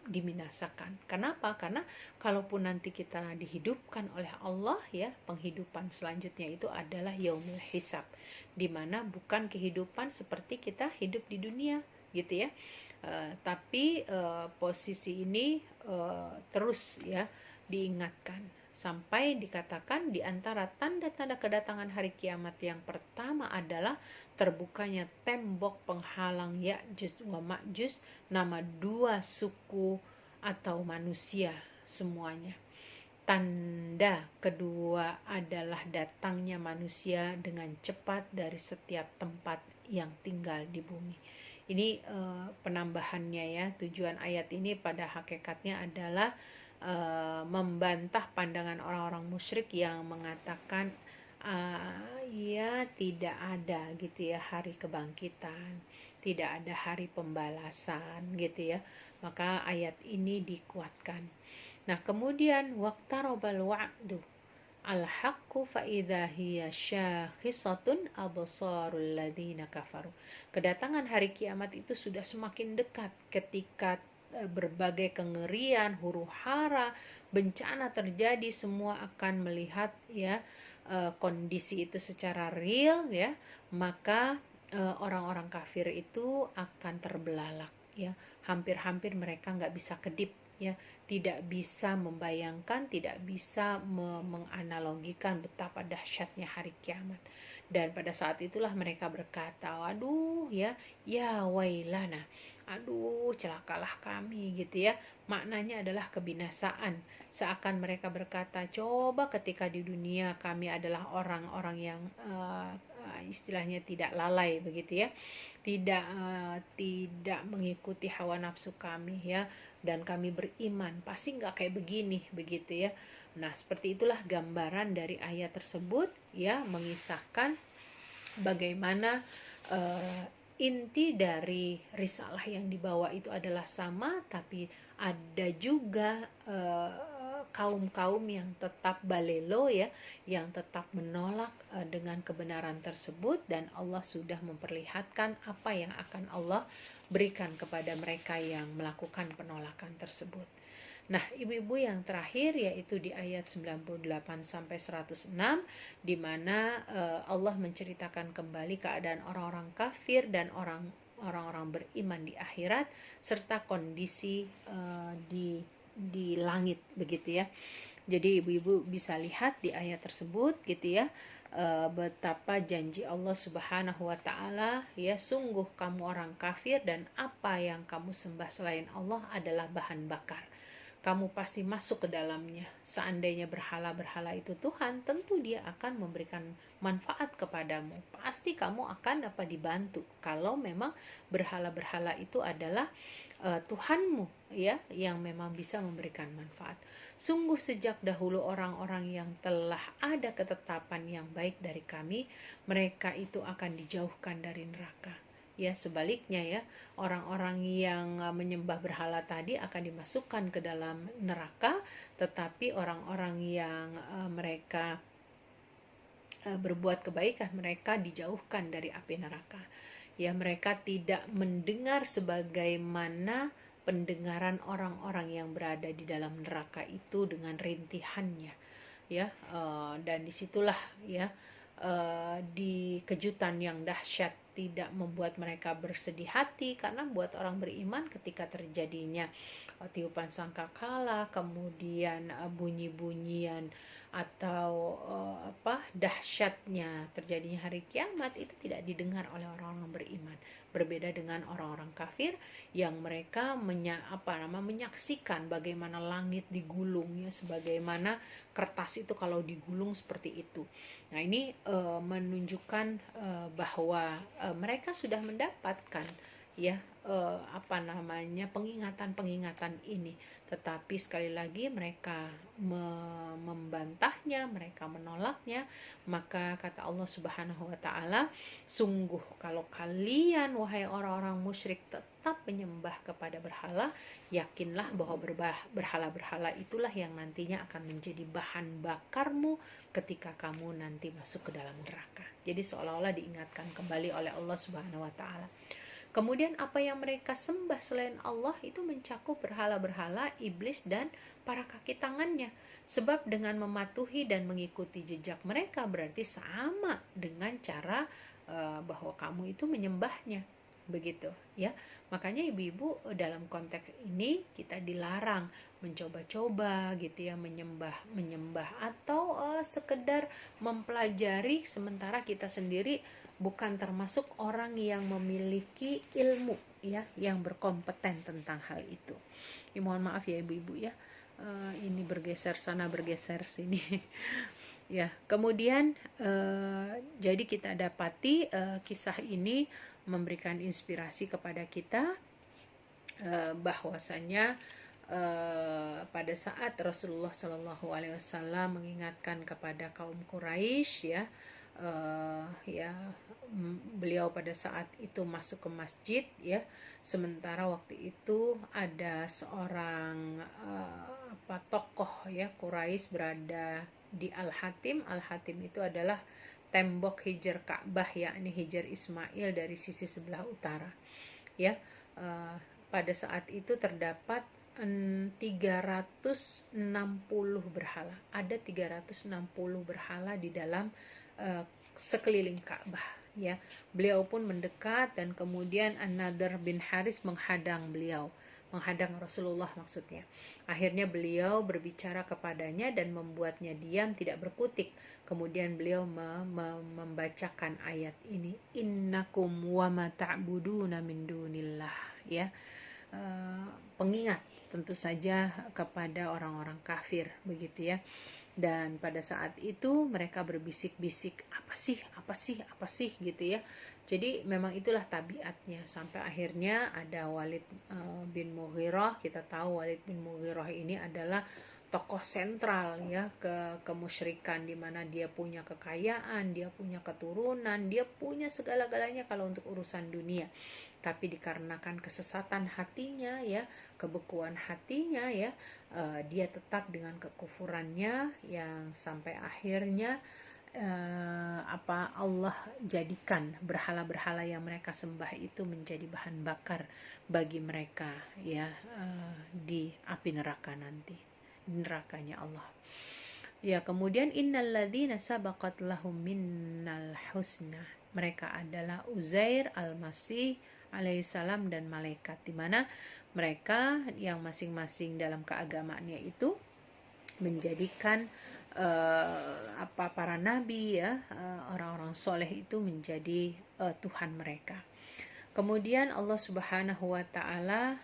dibinasakan. Kenapa? Karena kalaupun nanti kita dihidupkan oleh Allah penghidupan selanjutnya itu adalah yaumul hisab, di mana bukan kehidupan seperti kita hidup di dunia gitu tapi posisi ini terus diingatkan sampai dikatakan di antara tanda-tanda kedatangan hari kiamat yang pertama adalah terbukanya tembok penghalang Ya'juj wa Ma'juj, nama dua suku atau manusia semuanya. Tanda kedua adalah datangnya manusia dengan cepat dari setiap tempat yang tinggal di bumi. Ini penambahannya tujuan ayat ini pada hakikatnya adalah membantah pandangan orang-orang musyrik yang mengatakan tidak ada gitu hari kebangkitan, tidak ada hari pembalasan gitu Maka ayat ini dikuatkan. Nah, kemudian waqtarabal wa'du al-haqqu fa idza hiya syakhisatun absarul ladzina kafaru. Kedatangan hari kiamat itu sudah semakin dekat ketika berbagai kengerian, huru-hara, bencana terjadi, semua akan melihat ya kondisi itu secara real ya, maka orang-orang kafir itu akan terbelalak ya, hampir-hampir mereka nggak bisa kedip ya, tidak bisa membayangkan, tidak bisa menganalogikan betapa dahsyatnya hari kiamat. Dan pada saat itulah mereka berkata, waduh ya, ya wailana, aduh celakalah kami gitu ya. Maknanya adalah kebinasaan. Seakan mereka berkata, coba ketika di dunia kami adalah orang-orang yang istilahnya tidak lalai begitu ya, tidak mengikuti hawa nafsu kami ya, dan kami beriman, pasti nggak kayak begini begitu ya. Nah, seperti itulah gambaran dari ayat tersebut ya, mengisahkan bagaimana inti dari risalah yang dibawa itu adalah sama, tapi ada juga kaum-kaum yang tetap balelo ya, yang tetap menolak dengan kebenaran tersebut, dan Allah sudah memperlihatkan apa yang akan Allah berikan kepada mereka yang melakukan penolakan tersebut. Nah, ibu-ibu yang terakhir yaitu di ayat 98 sampai 106 di mana Allah menceritakan kembali keadaan orang-orang kafir dan orang-orang beriman di akhirat serta kondisi di langit begitu ya. Jadi ibu-ibu bisa lihat di ayat tersebut gitu ya, betapa janji Allah Subhanahu wa taala ya, sungguh kamu orang kafir dan apa yang kamu sembah selain Allah adalah bahan bakar. Kamu pasti masuk ke dalamnya. Seandainya berhala-berhala itu Tuhan, tentu dia akan memberikan manfaat kepadamu. Pasti kamu akan dibantu. Kalau memang berhala-berhala itu adalah Tuhanmu ya, yang memang bisa memberikan manfaat. Sungguh sejak dahulu orang-orang yang telah ada ketetapan yang baik dari kami, mereka itu akan dijauhkan dari neraka. Ya, sebaliknya ya, orang-orang yang menyembah berhala tadi akan dimasukkan ke dalam neraka, tetapi orang-orang yang mereka berbuat kebaikan, mereka dijauhkan dari api neraka. Ya, mereka tidak mendengar sebagaimana pendengaran orang-orang yang berada di dalam neraka itu dengan rintihannya. Ya, dan disitulah ya di kejutan yang dahsyat, tidak membuat mereka bersedih hati, karena buat orang beriman ketika terjadinya tiupan sangkakala, kemudian bunyi-bunyian atau dahsyatnya terjadinya hari kiamat itu tidak didengar oleh orang-orang beriman. Berbeda dengan orang-orang kafir yang mereka menyaksikan bagaimana langit digulung ya, sebagaimana kertas itu kalau digulung seperti itu. Nah, ini menunjukkan bahwa mereka sudah mendapatkan ya pengingatan-pengingatan ini, tetapi sekali lagi mereka membantahnya, mereka menolaknya. Maka kata Allah Subhanahu wa taala, sungguh kalau kalian wahai orang-orang musyrik tetap menyembah kepada berhala, yakinlah bahwa berhala-berhala itulah yang nantinya akan menjadi bahan bakarmu ketika kamu nanti masuk ke dalam neraka. Jadi seolah-olah diingatkan kembali oleh Allah Subhanahu wa taala. Kemudian apa yang mereka sembah selain Allah itu mencakup berhala-berhala, iblis, dan para kaki tangannya. Sebab dengan mematuhi dan mengikuti jejak mereka berarti sama dengan cara bahwa kamu itu menyembahnya. Begitu ya. Makanya ibu-ibu dalam konteks ini kita dilarang mencoba-coba gitu ya, menyembah atau sekedar mempelajari sementara kita sendiri bukan termasuk orang yang memiliki ilmu ya, yang berkompeten tentang hal itu. Ya, mohon maaf ya ibu-ibu ya, ini bergeser sana bergeser sini. Ya, kemudian jadi kita dapati kisah ini memberikan inspirasi kepada kita bahwasanya pada saat Rasulullah Shallallahu Alaihi Wasallam mengingatkan kepada kaum Quraisy ya, beliau pada saat itu masuk ke masjid ya, sementara waktu itu ada seorang beberapa tokoh ya Quraisy berada di Al-Hatim. Al-Hatim itu adalah tembok Hijr Ka'bah, yakni Hijr Ismail dari sisi sebelah utara. Ya, pada saat itu terdapat 360 berhala. Ada 360 berhala di dalam sekeliling Ka'bah. Ya, beliau pun mendekat dan kemudian An-Nadhr bin Haris menghadang Rasulullah maksudnya. Akhirnya beliau berbicara kepadanya dan membuatnya diam, tidak berkutik. Kemudian beliau membacakan ayat ini, innakum wa ma ta'buduna min dunillah, ya. Pengingat tentu saja kepada orang-orang kafir, begitu ya. Dan pada saat itu mereka berbisik-bisik, apa sih gitu ya. Jadi memang itulah tabiatnya. Sampai akhirnya ada Walid bin Mughirah. Kita tahu Walid bin Mughirah ini adalah tokoh sentral ya kemusyrikan, di mana dia punya kekayaan, dia punya keturunan, dia punya segala-galanya kalau untuk urusan dunia. Tapi dikarenakan kesesatan hatinya ya, kebekuan hatinya ya, dia tetap dengan kekufurannya yang sampai akhirnya Allah jadikan berhala-berhala yang mereka sembah itu menjadi bahan bakar bagi mereka ya, di api neraka nanti, di nerakanya Allah. Ya, kemudian innalladzina sabaqat lahum minnal husna, mereka adalah Uzair, Al-Masih alaihissalam dan malaikat, di mana mereka yang masing-masing dalam keagamaannya itu menjadikan para nabi ya, orang-orang soleh itu menjadi Tuhan mereka. Kemudian Allah Subhanahu wa taala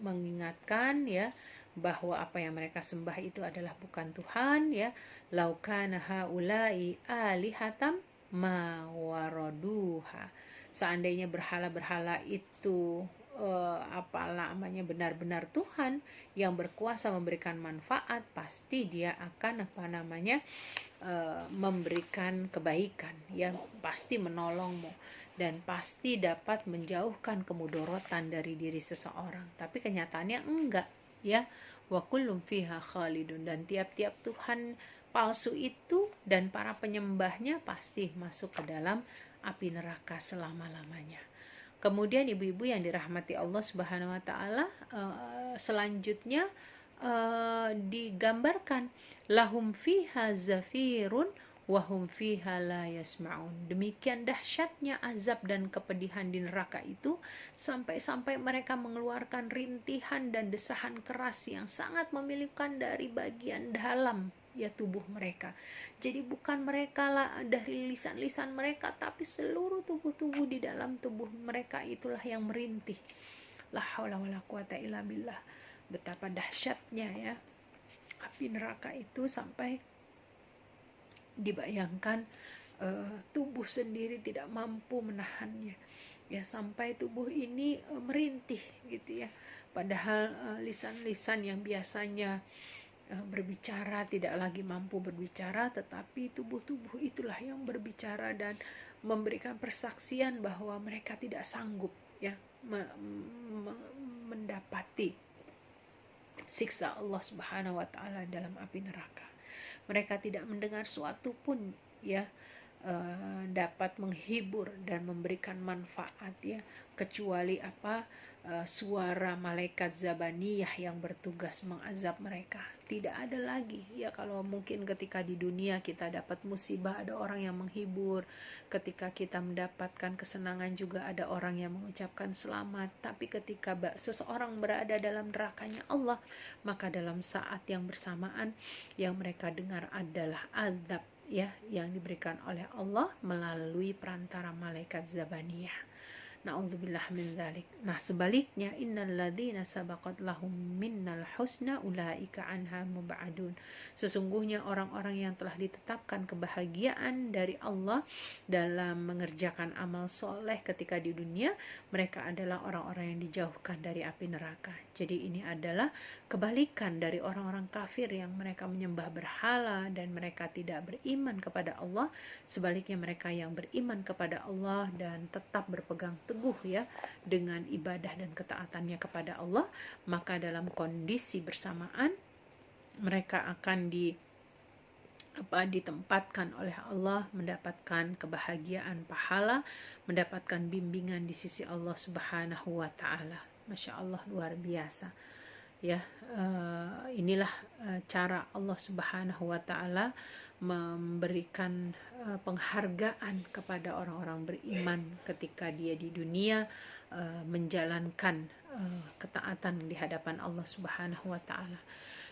mengingatkan ya bahwa apa yang mereka sembah itu adalah bukan Tuhan ya. Laukana haula'i alihatam ma waraduha. Seandainya berhala-berhala itu benar-benar Tuhan yang berkuasa memberikan manfaat, pasti dia akan memberikan kebaikan ya, pasti menolongmu dan pasti dapat menjauhkan kemudorotan dari diri seseorang. Tapi kenyataannya enggak ya. Wa kullum fiha khalidun, dan tiap-tiap Tuhan palsu itu dan para penyembahnya pasti masuk ke dalam api neraka selama-lamanya. Kemudian ibu-ibu yang dirahmati Allah Subhanahu wa taala, selanjutnya digambarkan lahum fiha zafirun wahum fiha la yasma'un. Demikian dahsyatnya azab dan kepedihan di neraka itu, sampai-sampai mereka mengeluarkan rintihan dan desahan keras yang sangat memilukan dari bagian dalam ya tubuh mereka. Jadi bukan mereka lah dari lisan-lisan mereka, tapi seluruh tubuh-tubuh di dalam tubuh mereka itulah yang merintih. La haula wala quwata illa billah. Betapa dahsyatnya ya api neraka itu, sampai dibayangkan tubuh sendiri tidak mampu menahannya ya, sampai tubuh ini merintih gitu ya. Padahal lisan-lisan yang biasanya berbicara tidak lagi mampu berbicara, tetapi tubuh-tubuh itulah yang berbicara dan memberikan persaksian bahwa mereka tidak sanggup ya mendapati siksa Allah Subhanahu wa taala dalam api neraka. Mereka tidak mendengar suatu pun ya dapat menghibur dan memberikan manfaat ya, kecuali suara malaikat Zabaniyah yang bertugas mengazab mereka. Tidak ada lagi ya. Kalau mungkin ketika di dunia kita dapat musibah ada orang yang menghibur, ketika kita mendapatkan kesenangan juga ada orang yang mengucapkan selamat. Tapi ketika seseorang berada dalam nerakanya Allah, maka dalam saat yang bersamaan yang mereka dengar adalah azab ya yang diberikan oleh Allah melalui perantara malaikat Zabaniyah. Na'udzubillah min dzalik. Nah, sebaliknya innal ladzina sabaqat lahum minnal husna ulaika anha mub'adun. Sesungguhnya orang-orang yang telah ditetapkan kebahagiaan dari Allah dalam mengerjakan amal soleh ketika di dunia, mereka adalah orang-orang yang dijauhkan dari api neraka. Jadi ini adalah kebalikan dari orang-orang kafir yang mereka menyembah berhala dan mereka tidak beriman kepada Allah. Sebaliknya mereka yang beriman kepada Allah dan tetap berpegang teguh ya dengan ibadah dan ketaatannya kepada Allah, maka dalam kondisi bersamaan mereka akan ditempatkan oleh Allah mendapatkan kebahagiaan pahala, mendapatkan bimbingan di sisi Allah Subhanahu wa taala. Masya Allah, luar biasa ya. Inilah cara Allah Subhanahu wa taala memberikan penghargaan kepada orang-orang beriman ketika dia di dunia menjalankan ketaatan di hadapan Allah Subhanahu wa taala.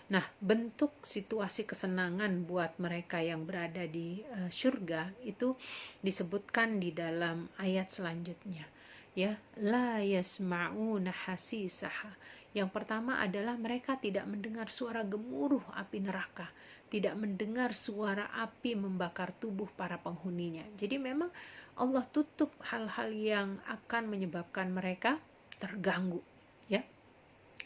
Nah, bentuk situasi kesenangan buat mereka yang berada di surga itu disebutkan di dalam ayat selanjutnya. Ya, la yasma'una hasisaha. Yang pertama adalah mereka tidak mendengar suara gemuruh api neraka, tidak mendengar suara api membakar tubuh para penghuninya. Jadi memang Allah tutup hal-hal yang akan menyebabkan mereka terganggu, ya.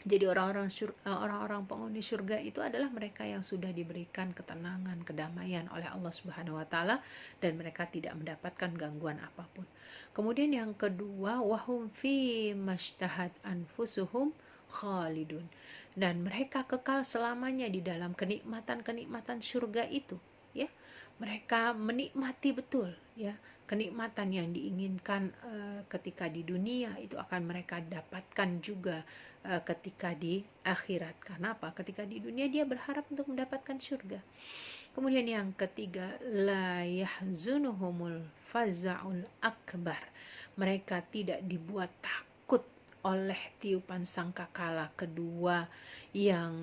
Jadi orang-orang penghuni surga itu adalah mereka yang sudah diberikan ketenangan, kedamaian oleh Allah Subhanahu wa taala, dan mereka tidak mendapatkan gangguan apapun. Kemudian yang kedua, wahum fi mashtahat anfusuhum khalidun. Dan mereka kekal selamanya di dalam kenikmatan-kenikmatan surga itu, ya. Mereka menikmati betul ya kenikmatan yang diinginkan ketika di dunia itu akan mereka dapatkan juga ketika di akhirat. Karena apa? Ketika di dunia dia berharap untuk mendapatkan surga. Kemudian yang ketiga, la yahzunuhumul faza'ul akbar. Mereka tidak dibuat takut oleh tiupan sangkakala kedua yang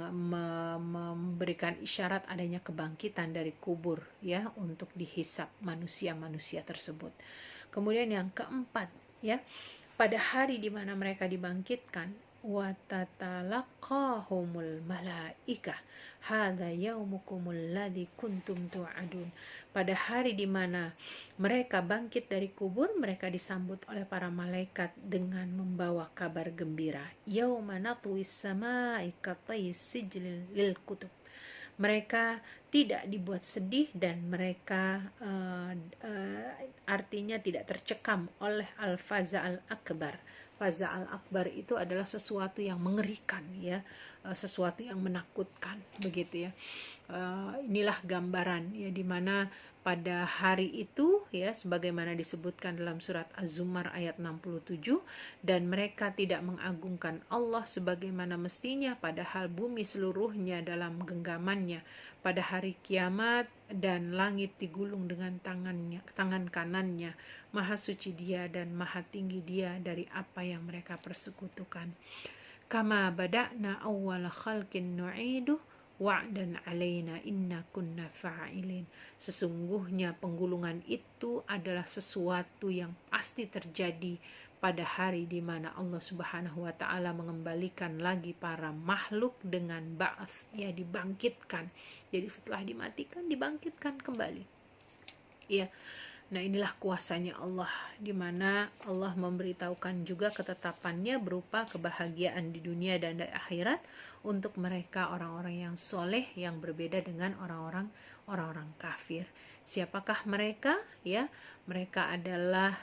memberikan isyarat adanya kebangkitan dari kubur ya untuk dihisap manusia-manusia tersebut. Kemudian yang keempat ya, pada hari di mana mereka dibangkitkan, wa tatalaqahumul malaikah hadza yaumukumul ladzi kuntum tu'adun. Pada hari di mana mereka bangkit dari kubur, mereka disambut oleh para malaikat dengan membawa kabar gembira. Yauma natwis samaa'i katayis sijlil lil kutub. Mereka tidak dibuat sedih dan mereka artinya tidak tercekam oleh al-faza al-akbar. Faza al-akbar itu adalah sesuatu yang mengerikan ya, sesuatu yang menakutkan begitu ya. Inilah gambaran ya di mana pada hari itu ya sebagaimana disebutkan dalam surat Az-Zumar ayat 67, dan mereka tidak mengagungkan Allah sebagaimana mestinya padahal bumi seluruhnya dalam genggamannya pada hari kiamat dan langit digulung dengan tangan kanannya. Maha suci Dia dan maha tinggi Dia dari apa yang mereka persekutukan. Kama bada'na awwala khalqin nu'iduh wa'dan alaina inna kunna fa'ilin. Sesungguhnya penggulungan itu adalah sesuatu yang pasti terjadi pada hari di mana Allah Subhanahu wa taala mengembalikan lagi para makhluk dengan ba'ats, ya dibangkitkan. Jadi setelah dimatikan dibangkitkan kembali. Ya. Nah, inilah kuasanya Allah, di mana Allah memberitahukan juga ketetapannya berupa kebahagiaan di dunia dan di akhirat untuk mereka orang-orang yang soleh yang berbeda dengan orang-orang kafir. Siapakah mereka? Ya, mereka adalah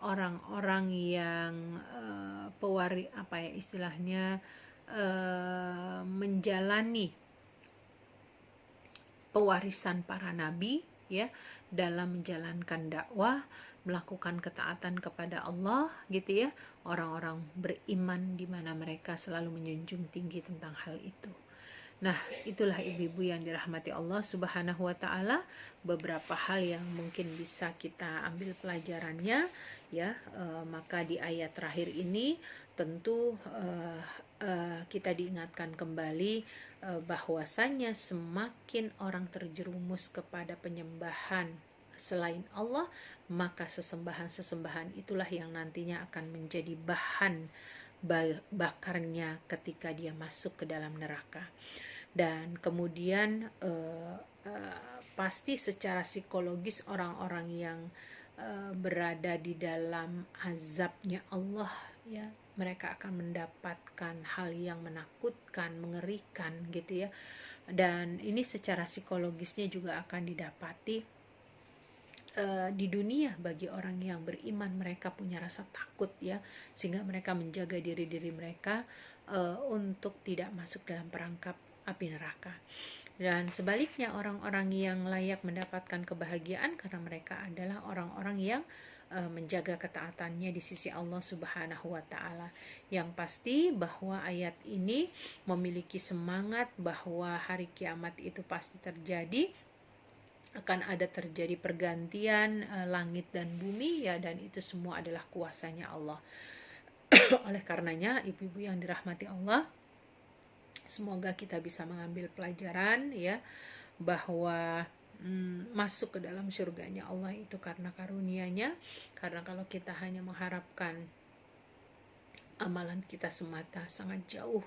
orang-orang yang menjalani pewarisan para nabi ya, dalam menjalankan dakwah, melakukan ketaatan kepada Allah gitu ya. Orang-orang beriman di mana mereka selalu menjunjung tinggi tentang hal itu. Nah, itulah ibu-ibu yang dirahmati Allah Subhanahu wa taala, beberapa hal yang mungkin bisa kita ambil pelajarannya ya. Maka di ayat terakhir ini tentu kita diingatkan kembali bahwasanya semakin orang terjerumus kepada penyembahan selain Allah, maka sesembahan-sesembahan itulah yang nantinya akan menjadi bahan bakarnya ketika dia masuk ke dalam neraka. Dan kemudian pasti secara psikologis orang-orang yang berada di dalam azabnya Allah ya, mereka akan mendapatkan hal yang menakutkan, mengerikan gitu ya. Dan ini secara psikologisnya juga akan didapati di dunia bagi orang yang beriman, mereka punya rasa takut ya, sehingga mereka menjaga diri mereka untuk tidak masuk dalam perangkap api neraka. Dan sebaliknya orang-orang yang layak mendapatkan kebahagiaan karena mereka adalah orang-orang yang menjaga ketaatannya di sisi Allah Subhanahu wa taala. Yang pasti bahwa ayat ini memiliki semangat bahwa hari kiamat itu pasti terjadi, akan ada terjadi pergantian langit dan bumi ya, dan itu semua adalah kuasanya Allah. Oleh karenanya ibu-ibu yang dirahmati Allah, semoga kita bisa mengambil pelajaran ya, bahwa masuk ke dalam surganya Allah itu karena karunia-Nya. Karena kalau kita hanya mengharapkan amalan kita semata, sangat jauh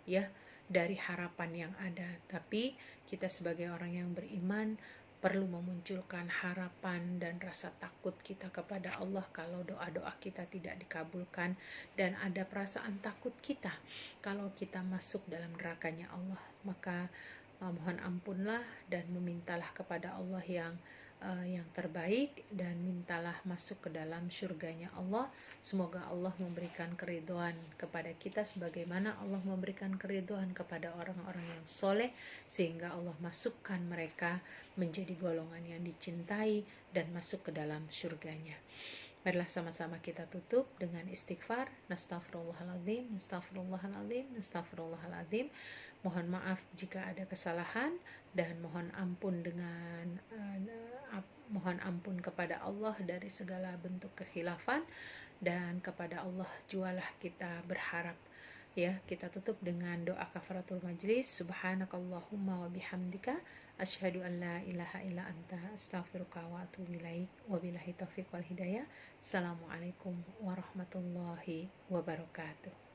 ya dari harapan yang ada. Tapi kita sebagai orang yang beriman perlu memunculkan harapan dan rasa takut kita kepada Allah kalau doa-doa kita tidak dikabulkan, dan ada perasaan takut kita kalau kita masuk dalam nerakanya Allah. Maka mohon ampunlah dan memintalah kepada Allah yang terbaik, dan mintalah masuk ke dalam surganya Allah. Semoga Allah memberikan keridhaan kepada kita sebagaimana Allah memberikan keridhaan kepada orang-orang yang soleh, sehingga Allah masukkan mereka menjadi golongan yang dicintai dan masuk ke dalam surganya. Marilah sama-sama kita tutup dengan istighfar. Nastaghfirullahaladzim, nastaghfirullahaladzim, nastaghfirullahaladzim. Mohon maaf jika ada kesalahan, dan mohon ampun kepada Allah dari segala bentuk kekhilafan, dan kepada Allah jualah kita berharap ya. Kita tutup dengan doa kafaratul majlis. Subhanakallahumma wa bihamdika asyhadu an la ilaha illa anta astaghfiruka wa atubu ilaik. Wabillahi taufiq wal hidayah. Assalamualaikum warahmatullahi wabarakatuh.